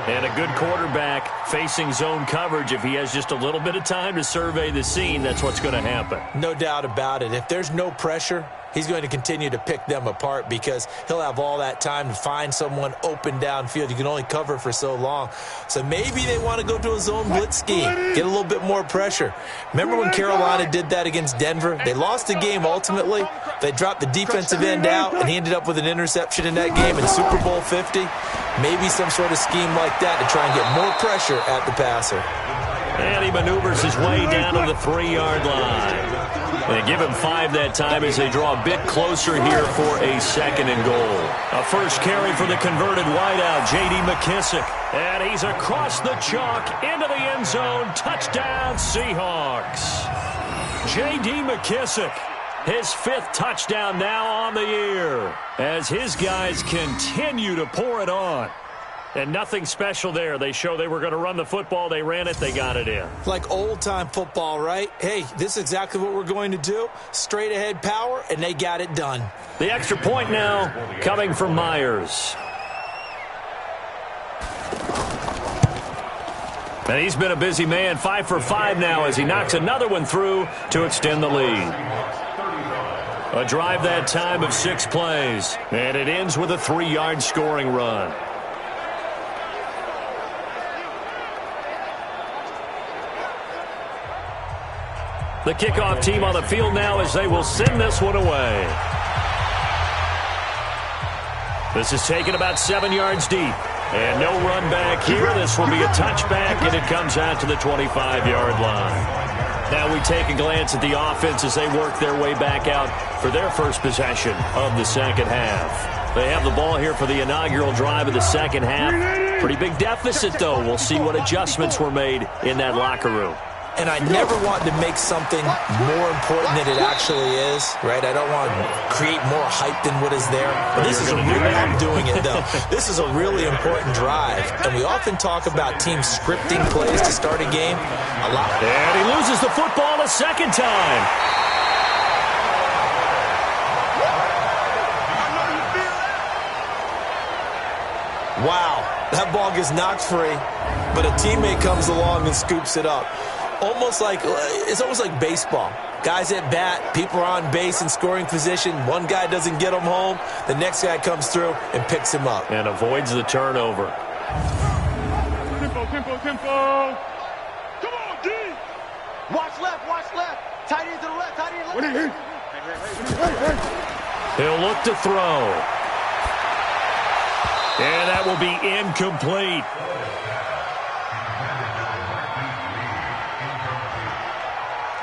And a good quarterback facing zone coverage. If he has just a little bit of time to survey the scene, that's what's going to happen. No doubt about it. If there's no pressure, he's going to continue to pick them apart because he'll have all that time to find someone open downfield. You can only cover for so long. So maybe they want to go to a zone blitz scheme, get a little bit more pressure. Remember when Carolina did that against Denver? They lost the game ultimately. They dropped the defensive end out, and he ended up with an interception in that game in Super Bowl 50. Maybe some sort of scheme like that to try and get more pressure at the passer. And he maneuvers his way down to the 3-yard line. They give him 5 that time as they draw a bit closer here for a 2nd and goal. A first carry for the converted wideout, J.D. McKissick. And he's across the chalk into the end zone. Touchdown, Seahawks. J.D. McKissick His 5th touchdown now on the year as his guys continue to pour it on. And nothing special there. They show they were going to run the football. They ran it. They got it in. Like old-time football, right? Hey, this is exactly what we're going to do. Straight ahead power, and they got it done. The extra point now coming from Myers. And he's been a busy man. 5 for 5 now as he knocks another one through to extend the lead. A drive that time of 6 plays. And it ends with a 3-yard scoring run. The kickoff team on the field now as they will send this one away. This is taken about 7 yards deep. And no run back here. This will be a touchback, and it comes out to the 25-yard line. Now we take a glance at the offense as they work their way back out for their first possession of the second half. They have the ball here for the inaugural drive of the second half. Pretty big deficit, though. We'll see what adjustments were made in that locker room. And I never want to make something more important than it actually is, right? I don't want to create more hype than what is there. But this is I'm doing it, though. This is a really important drive. And we often talk about teams scripting plays to start a game. A lot. And he loses the football a second time. Wow, that ball gets knocked free, but a teammate comes along and scoops it up. It's almost like baseball. Guys at bat, people are on base in scoring position. One guy doesn't get him home. The next guy comes through and picks him up. And avoids the turnover. Tempo. Come on, D. Watch left. Tight end to the left, tight end left. He'll look to throw. And that will be incomplete.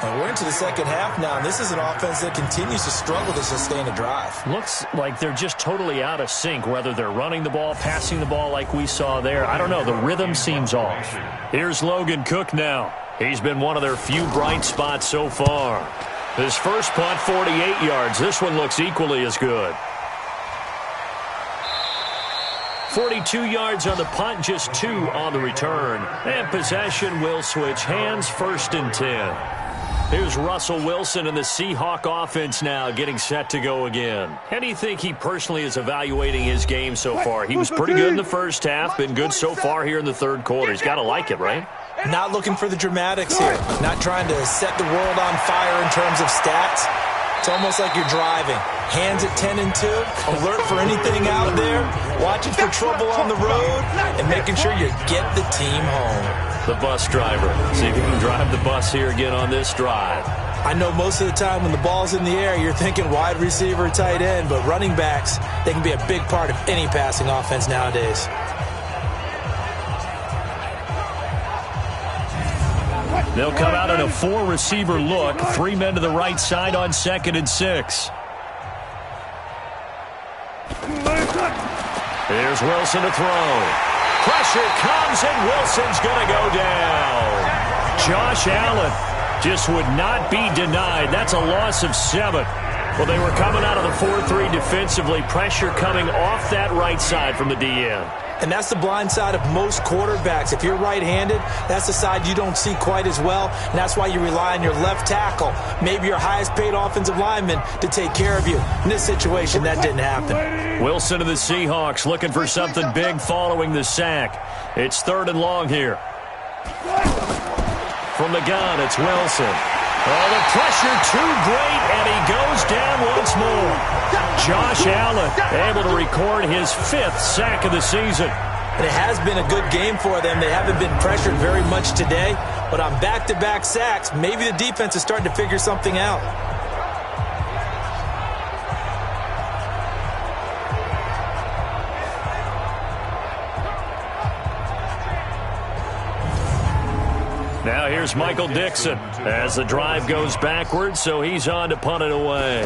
And we're into the second half now, and this is an offense that continues to struggle to sustain a drive. Looks like they're just totally out of sync, whether they're running the ball, passing the ball like we saw there. I don't know. The rhythm seems off. Here's Logan Cook now. He's been one of their few bright spots so far. His first punt, 48 yards. This one looks equally as good. 42 yards on the punt, just 2 on the return. And possession will switch hands, 1st and 10. Here's Russell Wilson and the Seahawk offense now getting set to go again. How do you think he personally is evaluating his game so far? He was pretty good in the first half, been good so far here in the third quarter. He's got to like it, right? Not looking for the dramatics here. Not trying to set the world on fire in terms of stats. It's almost like you're driving. Hands at 10 and 2, alert for anything out there, watching for trouble on the road, and making sure you get the team home. The bus driver. See if he can drive the bus here again on this drive. I know most of the time when the ball's in the air, you're thinking wide receiver, tight end, but running backs, they can be a big part of any passing offense nowadays. They'll come out in a 4-receiver look. 3 men to the right side on 2nd and 6. Here's Wilson to throw. Pressure comes, and Wilson's going to go down. Josh Allen just would not be denied. That's a loss of 7. Well, they were coming out of the 4-3 defensively. Pressure coming off that right side from the DN. And that's the blind side of most quarterbacks. If you're right-handed, that's the side you don't see quite as well, and that's why you rely on your left tackle, maybe your highest-paid offensive lineman, to take care of you. In this situation, that didn't happen. Wilson of the Seahawks looking for something big following the sack. It's 3rd and long here. From the gun, it's Wilson. Oh, the pressure too great, and he goes down once more. Josh Allen able to record his 5th sack of the season. And it has been a good game for them. They haven't been pressured very much today, but on back-to-back sacks, maybe the defense is starting to figure something out. Now here's Michael Dixon as the drive goes backwards, so he's on to punt it away.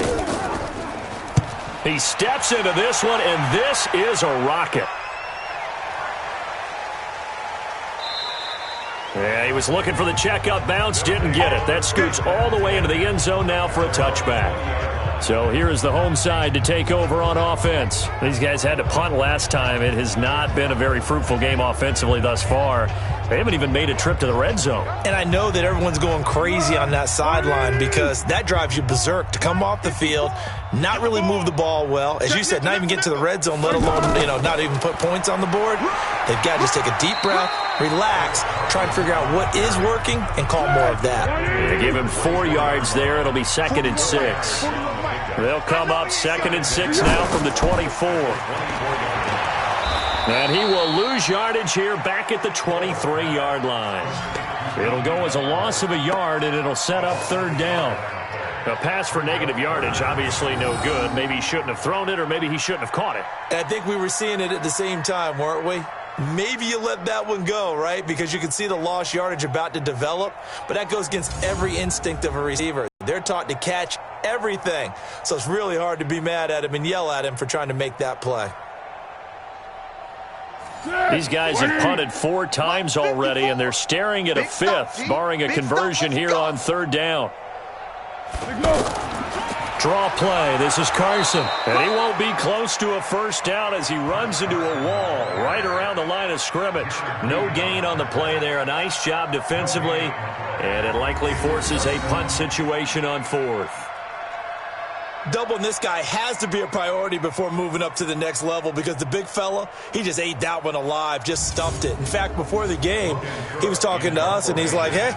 He steps into this one, and this is a rocket. Yeah, he was looking for the checkup bounce, didn't get it. That scoots all the way into the end zone now for a touchback. So here is the home side to take over on offense. These guys had to punt last time. It has not been a very fruitful game offensively thus far. They haven't even made a trip to the red zone. And I know that everyone's going crazy on that sideline because that drives you berserk to come off the field, not really move the ball well. As you said, not even get to the red zone, let alone, not even put points on the board. They've got to just take a deep breath, relax, try and figure out what is working, and call more of that. They give him 4 yards there. It'll be 2nd and 6. They'll come up 2nd and 6 now from the 24. And he will lose yardage here back at the 23-yard line. It'll go as a loss of a yard, and it'll set up 3rd down. A pass for negative yardage, obviously no good. Maybe he shouldn't have thrown it, or maybe he shouldn't have caught it. I think we were seeing it at the same time, weren't we? Maybe you let that one go, right? Because you can see the lost yardage about to develop, but that goes against every instinct of a receiver. They're taught to catch everything, so it's really hard to be mad at him and yell at him for trying to make that play. These guys have punted 4 times already, and they're staring at a 5th, barring a conversion here on 3rd down. Draw play. This is Carson. And he won't be close to a 1st down as he runs into a wall right around the line of scrimmage. No gain on the play there. A nice job defensively, and it likely forces a punt situation on 4th. Doubling this guy has to be a priority before moving up to the next level because the big fella, he just ate that one alive, just stuffed it. In fact, before the game, he was talking to us, and he's like, hey,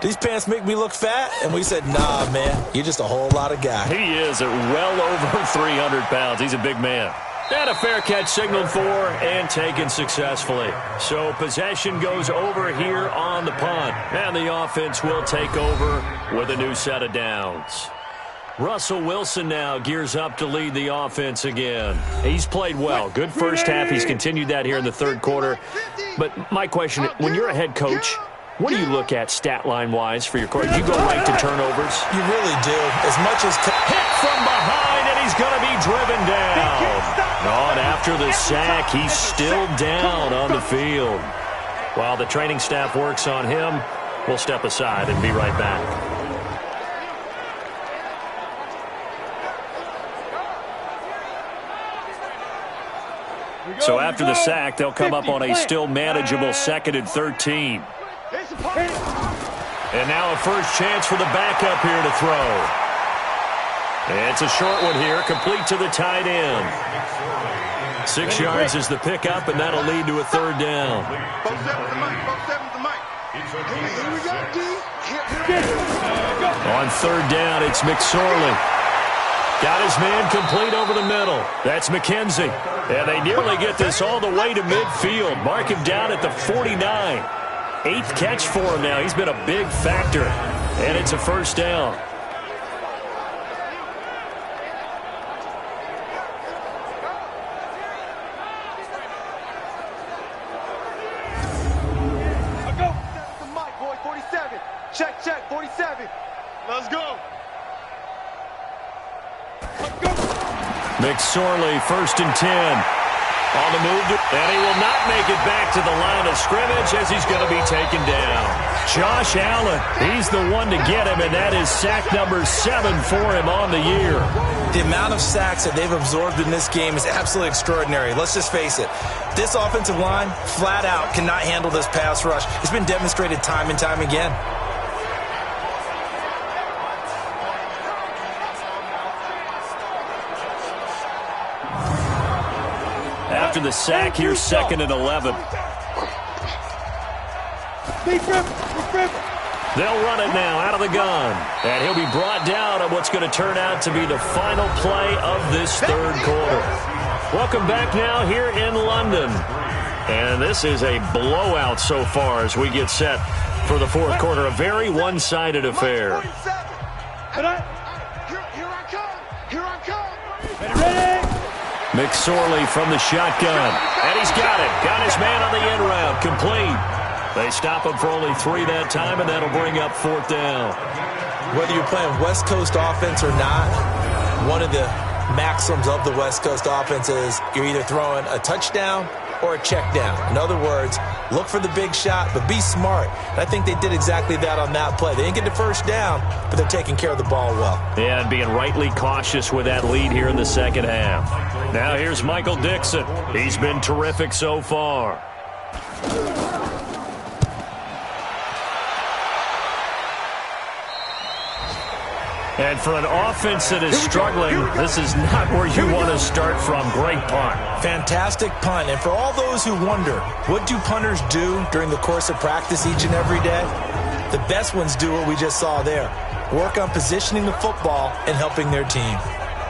these pants make me look fat? And we said, nah, man, you're just a whole lot of guy. He is at well over 300 pounds. He's a big man. And a fair catch signaled for and taken successfully. So possession goes over here on the punt. And the offense will take over with a new set of downs. Russell Wilson now gears up to lead the offense again. He's played well. Good first half. He's continued that here in the 3rd quarter. But my question, when you're a head coach, what do you look at stat line-wise for your court? Do you go right to turnovers? You really do. As much as... Hit from behind, and he's going to be driven down. And after the sack, he's still down on the field. While the training staff works on him, we'll step aside and be right back. So after the sack, they'll come up on a still manageable 2nd and 13. And now a first chance for the backup here to throw. And it's a short one here, complete to the tight end. 6 yards is the pickup, and that'll lead to a 3rd down. On 3rd down, it's McSorley. Got his man complete over the middle. That's McKenzie. And they nearly get this all the way to midfield. Mark him down at the 49. 8th catch for him now. He's been a big factor. And it's a 1st down. Check, 47. Let's go. McSorley, 1st and 10. On the move, and he will not make it back to the line of scrimmage as he's going to be taken down. Josh Allen, he's the one to get him, and that is sack number 7 for him on the year. The amount of sacks that they've absorbed in this game is absolutely extraordinary. Let's just face it. This offensive line, flat out, cannot handle this pass rush. It's been demonstrated time and time again. After the sack, here's 2nd and 11. They'll run it now out of the gun. And he'll be brought down on what's going to turn out to be the final play of this 3rd quarter. Welcome back now here in London. And this is a blowout so far as we get set for the 4th quarter. A very one-sided affair. Here I come. Ready? McSorley from the shotgun. And he's got it. Got his man on the end route. Complete. They stop him for only 3 that time, and that'll bring up 4th down. Whether you're playing West Coast offense or not, one of the maxims of the West Coast offense is you're either throwing a touchdown or a check down. In other words, look for the big shot, but be smart. And I think they did exactly that on that play. They didn't get the first down, but they're taking care of the ball well. Yeah, and being rightly cautious with that lead here in the second half. Now here's Michael Dixon. He's been terrific so far. And for an offense that is struggling, this is not where you want to start from. Great punt. Fantastic punt. And for all those who wonder, what do punters do during the course of practice each and every day? The best ones do what we just saw there. Work on positioning the football and helping their team.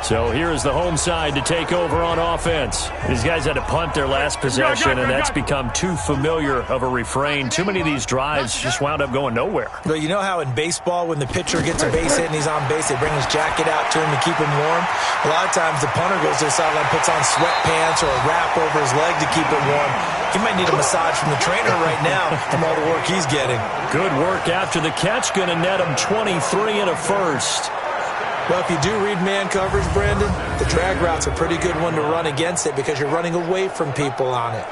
So here is the home side to take over on offense. These guys had to punt their last possession, and that's become too familiar of a refrain. Too many of these drives just wound up going nowhere. Well, you know how in baseball when the pitcher gets a base hit and he's on base, they bring his jacket out to him to keep him warm? A lot of times the punter goes to the sideline, puts on sweatpants or a wrap over his leg to keep it warm. He might need a massage from the trainer right now from all the work he's getting. Good work after the catch. Going to net him 23 and a first. Well, if you do read man coverage, Brandon, the drag route's a pretty good one to run against it because you're running away from people on it.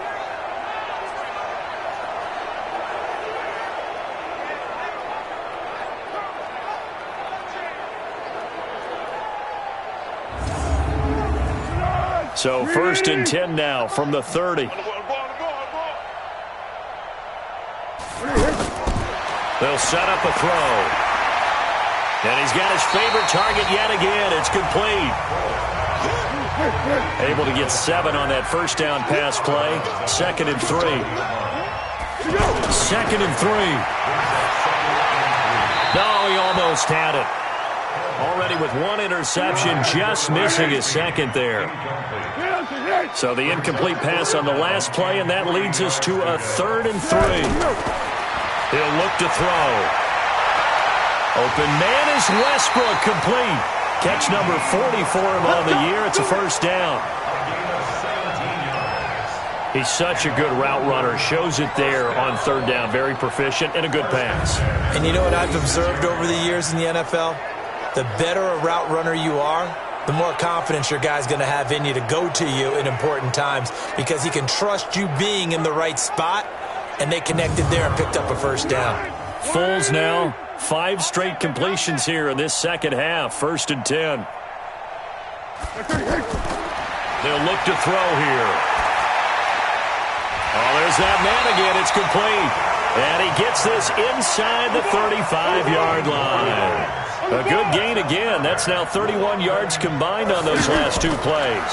So 1st and 10 now from the 30. They'll set up a throw. And he's got his favorite target yet again. It's complete. Able to get 7 on that first down pass play. 2nd and 3. 2nd and 3. No, he almost had it. Already with 1 interception, just missing his 2nd there. So the incomplete pass on the last play, and that leads us to a 3rd and 3. He'll look to throw. Open man is Westbrook, complete. Catch number 40 for him on the year. It's a first down. He's such a good route runner. Shows it there on 3rd down. Very proficient and a good pass. And you know what I've observed over the years in the NFL? The better a route runner you are, the more confidence your guy's going to have in you to go to you in important times because he can trust you being in the right spot, and they connected there and picked up a first down. Foles now. 5 straight completions here in this second half. 1st and 10. They'll look to throw here. Oh, there's that man again. It's complete. And he gets this inside the 35-yard line. A good gain again. That's now 31 yards combined on those last 2 plays.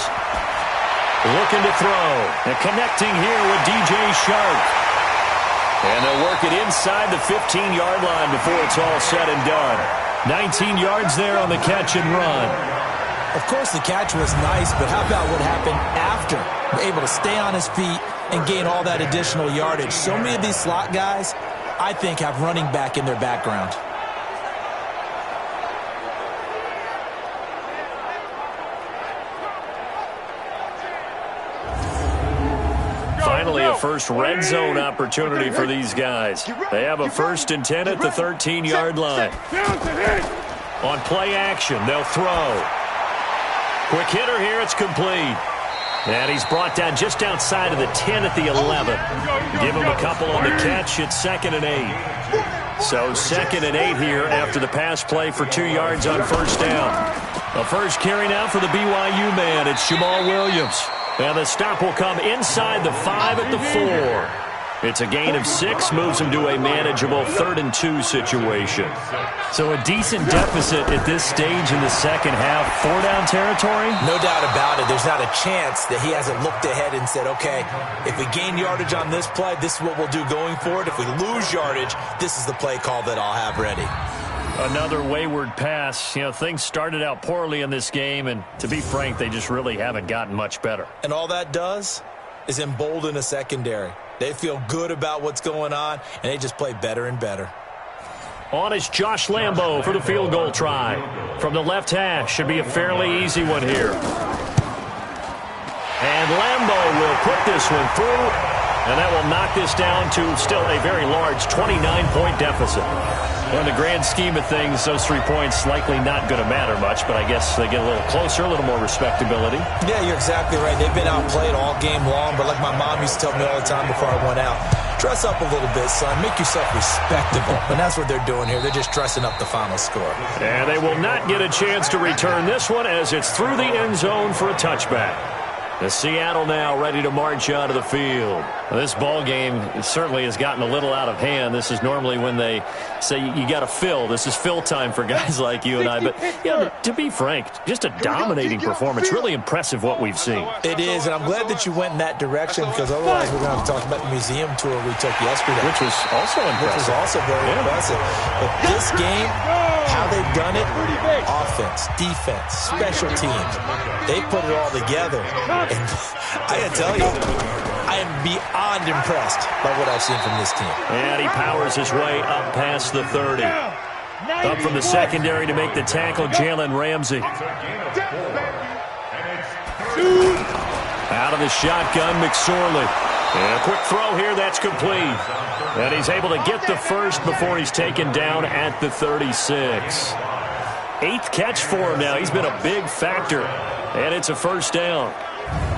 Looking to throw. And connecting here with DJ Shark. And they'll work it inside the 15-yard line before it's all said and done. 19 yards there on the catch and run. Of course, the catch was nice, but how about what happened after? Able to stay on his feet and gain all that additional yardage. So many of these slot guys, I think, have running back in their background. Finally, a first red zone opportunity for these guys. They have a 1st and 10 at the 13-yard line. On play action, they'll throw. Quick hitter here, it's complete. And he's brought down just outside of the 10 at the 11. Give him a couple on the catch. It's 2nd and 8. So 2nd and 8 here after the pass play for 2 yards on first down. A first carry now for the BYU man. It's Jamal Williams. And the stop will come inside the 5 at the 4. It's a gain of 6, moves him to a manageable 3rd and 2 situation. So a decent deficit at this stage in the second half. 4-down territory? No doubt about it. There's not a chance that he hasn't looked ahead and said, okay, if we gain yardage on this play, this is what we'll do going forward. If we lose yardage, this is the play call that I'll have ready. Another wayward pass. You know, things started out poorly in this game, and to be frank, they just really haven't gotten much better. And all that does is embolden a secondary. They feel good about what's going on, and they just play better and better. On is Josh Lambo for the field goal try. From the left hash, should be a fairly easy one here. And Lambo will put this one through, And that will knock this down to still a very large 29-point deficit. Well, in the grand scheme of things, those 3 points likely not going to matter much, but I guess they get a little closer, a little more respectability. Yeah, you're exactly right. They've been outplayed all game long, but like my mom used to tell me all the time before I went out, dress up a little bit, son. Make yourself respectable. And that's what they're doing here. They're just dressing up the final score. And they will not get a chance to return this one as it's through the end zone for a touchback. The Seattle now ready to march onto the field. This ball game certainly has gotten a little out of hand. This is normally when they say you got to fill. This is fill time for guys like you and I. But to be frank, just a dominating performance. Really impressive what we've seen. It is, and I'm glad that you went in that direction because otherwise we're going to have to talk about the museum tour we took yesterday. Which was also impressive. Which was also very impressive. But this game, how they've done it, offense, defense, special teams, they put it all together. And I got to tell you, I am beyond impressed by what I've seen from this team. And he powers his way up past the 30. Up from the secondary to make the tackle, Jalen Ramsey. Out of the shotgun, McSorley. And a quick throw here, that's complete. And he's able to get the first before he's taken down at the 36. 8th catch for him now. He's been a big factor. And it's a first down.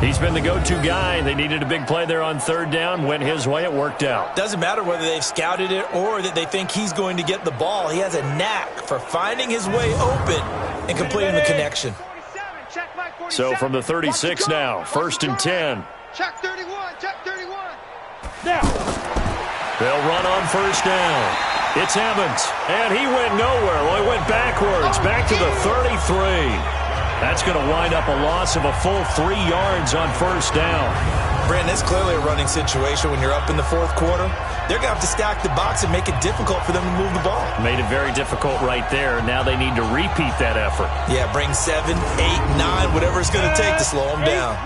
He's been the go-to guy. They needed a big play there on 3rd down. Went his way. It worked out. Doesn't matter whether they've scouted it or that they think he's going to get the ball. He has a knack for finding his way open and completing the connection. So from the 36 now, 1st and 10. Check 31. Check 31. Now. They'll run on 1st down. It's Evans. And he went nowhere. Well, he went backwards. Back to the 33. That's going to wind up a loss of a full 3 yards on 1st down. Brandon, it's clearly a running situation when you're up in the 4th quarter. They're going to have to stack the box and make it difficult for them to move the ball. Made it very difficult right there. Now they need to repeat that effort. Yeah, bring 7, 8, 9, whatever it's going to take to slow them down.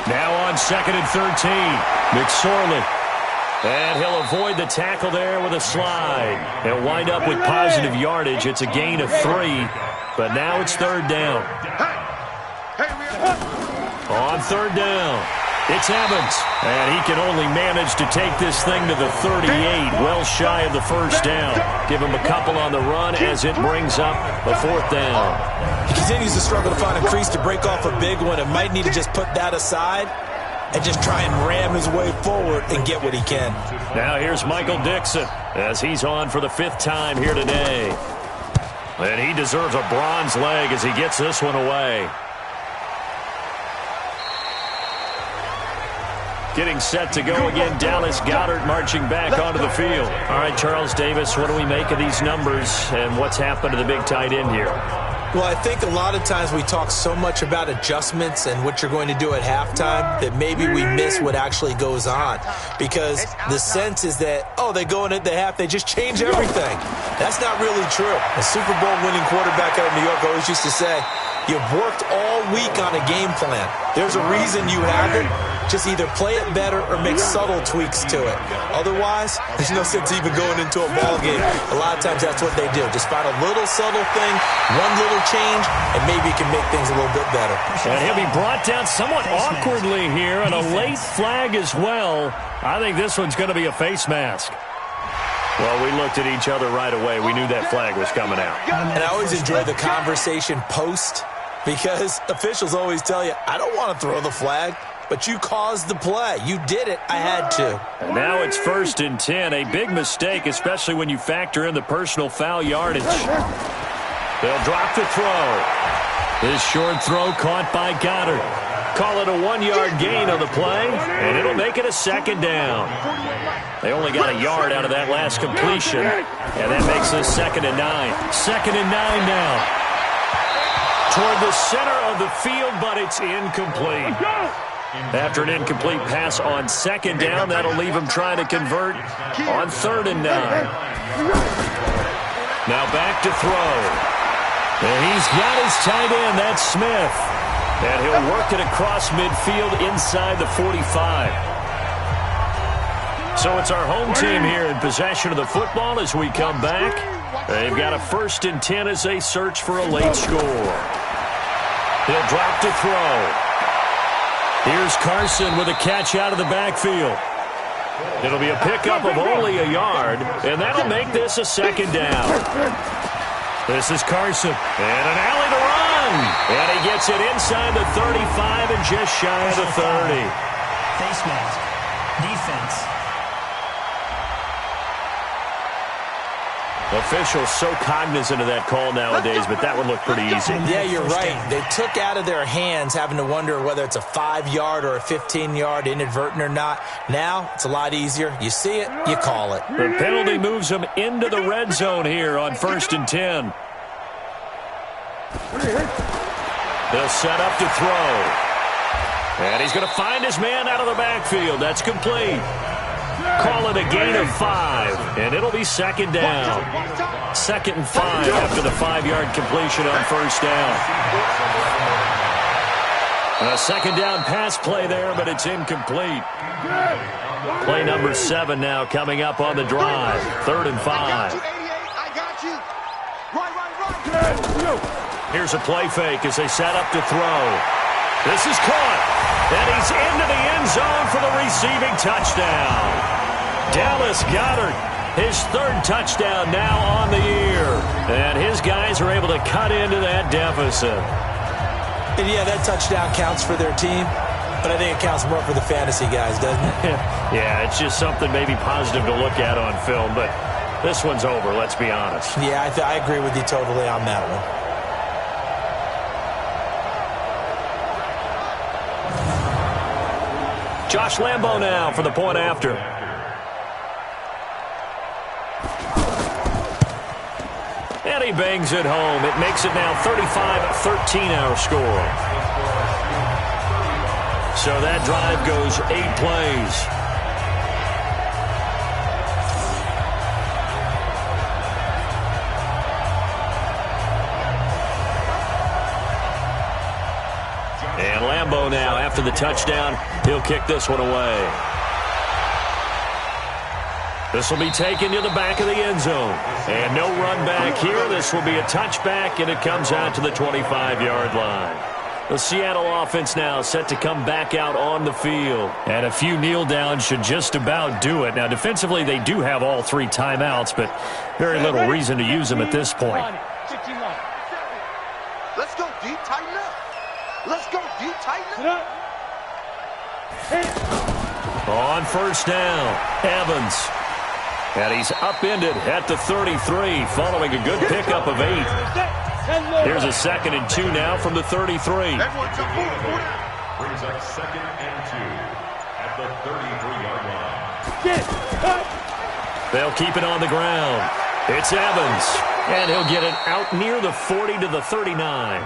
Now on 2nd and 13, McSorley. And he'll avoid the tackle there with a slide. He'll wind up with positive yardage. It's a gain of 3, but now it's 3rd down. On 3rd down, it's Evans. And he can only manage to take this thing to the 38, well shy of the 1st down. Give him a couple on the run as it brings up a 4th down. He continues to struggle to find a crease to break off a big one and might need to just put that aside and just try and ram his way forward and get what he can. Now here's Michael Dixon as he's on for the 5th time here today. And he deserves a bronze leg as he gets this one away. Getting set to go again, Dallas Goedert marching back onto the field. All right, Charles Davis, what do we make of these numbers and what's happened to the big tight end here? Well, I think a lot of times we talk so much about adjustments and what you're going to do at halftime that maybe we miss what actually goes on. Because the sense is that, oh, they go in at the half, they just change everything. That's not really true. A Super Bowl winning quarterback out of New York always used to say, you've worked all week on a game plan. There's a reason you have it. Just either play it better or make subtle tweaks to it. Otherwise, there's no sense even going into a ball game. A lot of times that's what they do. Just find a little subtle thing, one little change, and maybe you can make things a little bit better. And he'll be brought down somewhat awkwardly here, and a late flag as well. I think this one's going to be a face mask. Well, we looked at each other right away. We knew that flag was coming out. And I always enjoy the conversation post because officials always tell you, I don't want to throw the flag. But you caused the play. You did it. I had to. And now it's 1st and 10. A big mistake, especially when you factor in the personal foul yardage. They'll drop the throw. This short throw caught by Goedert. Call it a 1-yard gain on the play, and it'll make it a 2nd down. They only got a yard out of that last completion, and that makes this 2nd and 9. 2nd and 9 now. Toward the center of the field, but it's incomplete. After an incomplete pass on 2nd down, that'll leave him trying to convert on 3rd and 9. Now back to throw. And he's got his tight end, that's Smith. And he'll work it across midfield inside the 45. So it's our home team here in possession of the football as we come back. They've got a 1st and 10 as they search for a late score. He'll drop to throw. Here's Carson with a catch out of the backfield. It'll be a pickup of only a yard, and that'll make this a second down. This is Carson, and an alley to run. And he gets it inside the 35 and just shy of the 30. Face mask. Defense. Officials so cognizant of that call nowadays, but that would look pretty easy. Yeah, you're right. They took out of their hands having to wonder whether it's a 5-yard or a 15-yard, inadvertent or not. Now, it's a lot easier. You see it, you call it. The penalty moves them into the red zone here on 1st and 10. They'll set up to throw. And he's going to find his man out of the backfield. That's complete. Call it a gain of 5, and it'll be second down. 2nd and 5 after the 5-yard completion on 1st down. A second down pass play there, but it's incomplete. Play number 7 now coming up on the drive. 3rd and 5. Here's a play fake as they set up to throw. This is caught, and he's into the end zone for the receiving touchdown. Dallas Goedert, his 3rd touchdown now on the year. And his guys are able to cut into that deficit. And yeah, that touchdown counts for their team, but I think it counts more for the fantasy guys, doesn't it? Yeah, it's just something maybe positive to look at on film, but this one's over, let's be honest. Yeah, I agree with you totally on that one. Josh Lambo now for the point after. And he bangs it home. It makes it now 35-13 our score. So that drive goes 8 plays. And Lambo now, after the touchdown, he'll kick this one away. This will be taken to the back of the end zone. And no run back here. This will be a touchback, and it comes out to the 25-yard line. The Seattle offense now set to come back out on the field. And a few kneel downs should just about do it. Now, defensively, they do have all 3 timeouts, but very little reason to use them at this point. Let's go deep, tighten up. Let's go deep, tighten up. On 1st down, Evans. And he's upended at the 33 following a good pickup of 8. Here's a 2nd and 2 now from the 33. Brings up 2nd and 2 at the 33-yard line. They'll keep it on the ground. It's Evans. And he'll get it out near the 40 to the 39.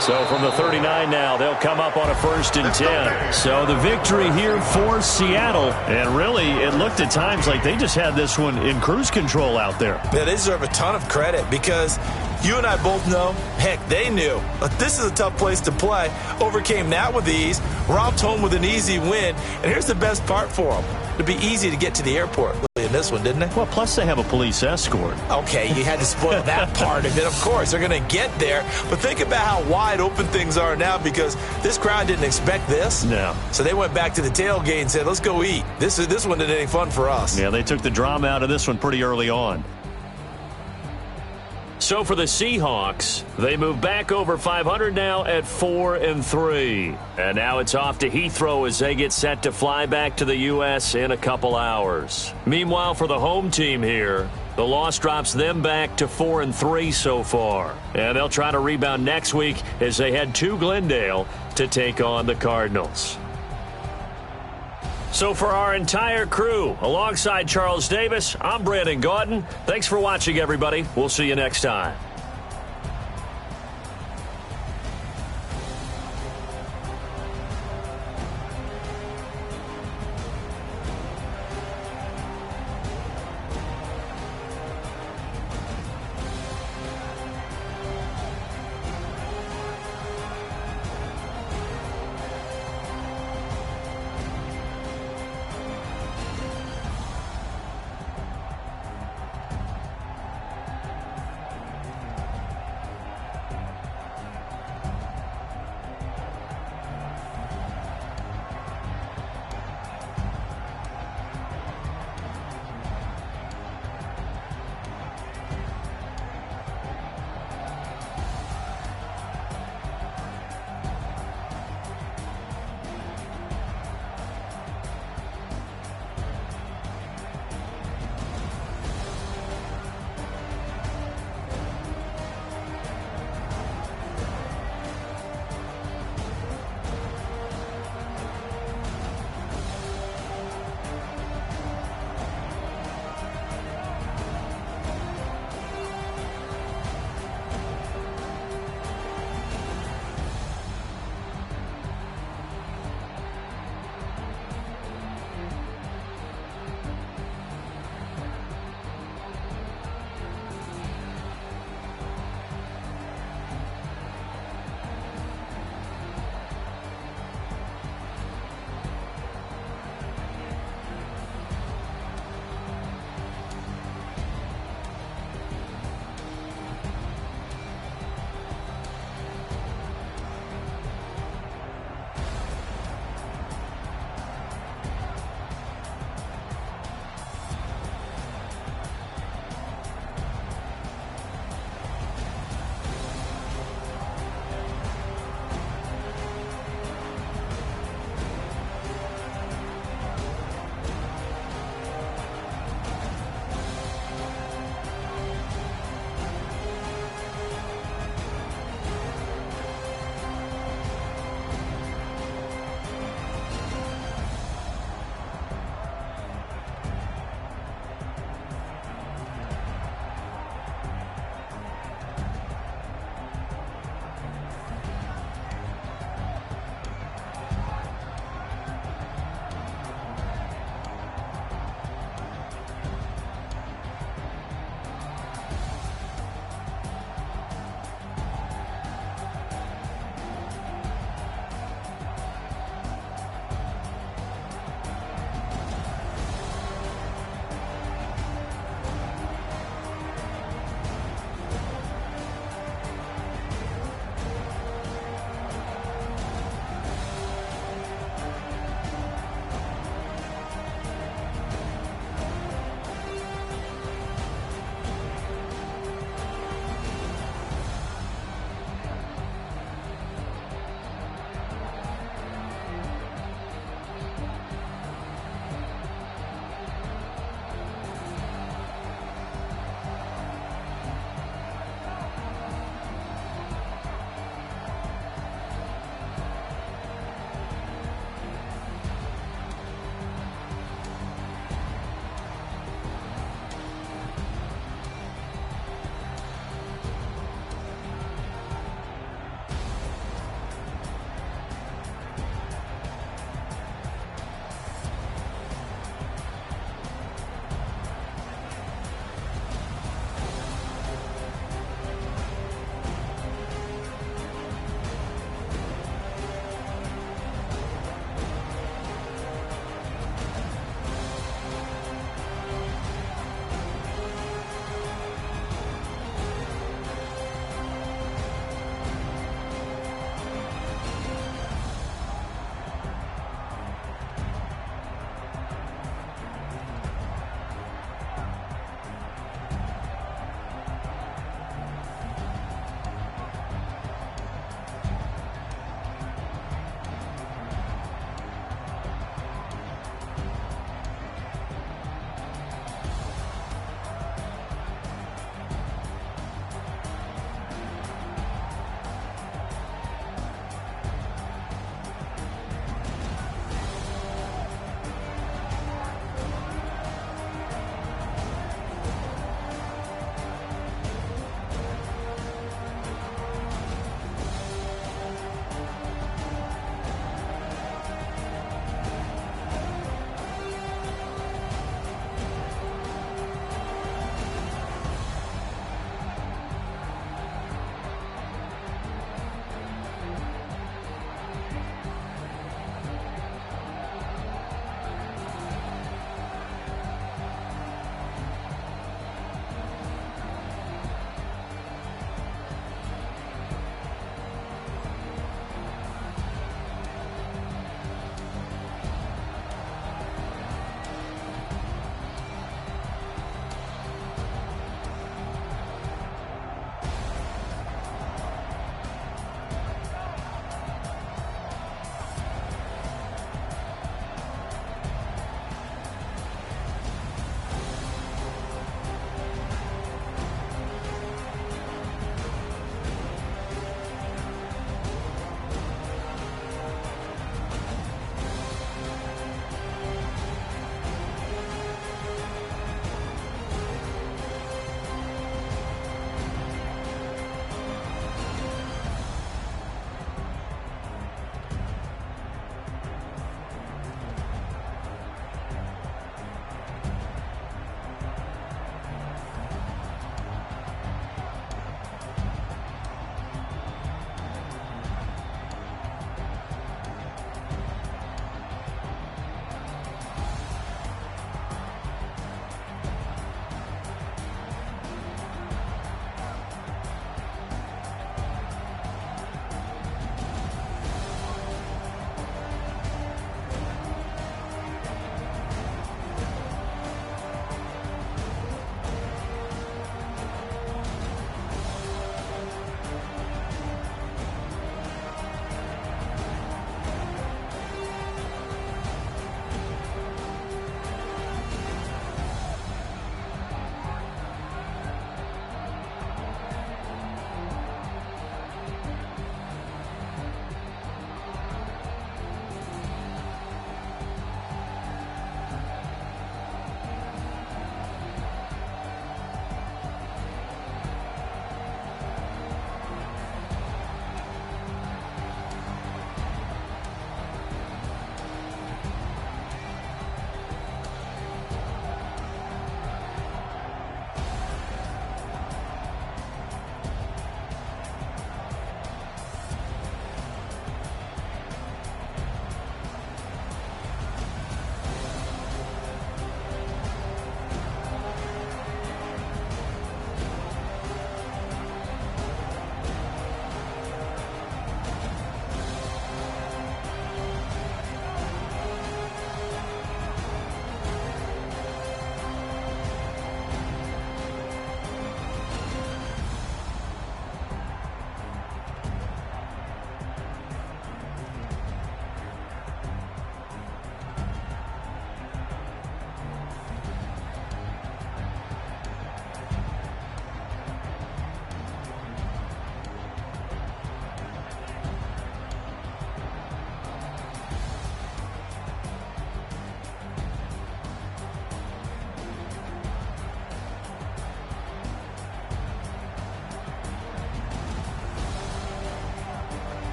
So from the 39 now, they'll come up on a 1st and 10. So the victory here for Seattle. And really, it looked at times like they just had this one in cruise control out there. They deserve a ton of credit because you and I both know, heck, they knew. But this is a tough place to play. Overcame that with ease. Romped home with an easy win. And here's the best part for them. It'd be easy to get to the airport in this one, didn't it? Well, plus they have a police escort. Okay, you had to spoil that part of it. Of course, they're going to get there. But think about how wide open things are now because this crowd didn't expect this. No. So they went back to the tailgate and said, let's go eat. This one didn't any fun for us. Yeah, they took the drama out of this one pretty early on. So for the Seahawks, they move back over 500 now at 4-3. And now it's off to Heathrow as they get set to fly back to the U.S. in a couple hours. Meanwhile, for the home team here, the loss drops them back to 4-3 so far. And they'll try to rebound next week as they head to Glendale to take on the Cardinals. So for our entire crew, alongside Charles Davis, I'm Brandon Gaudin. Thanks for watching, everybody. We'll see you next time.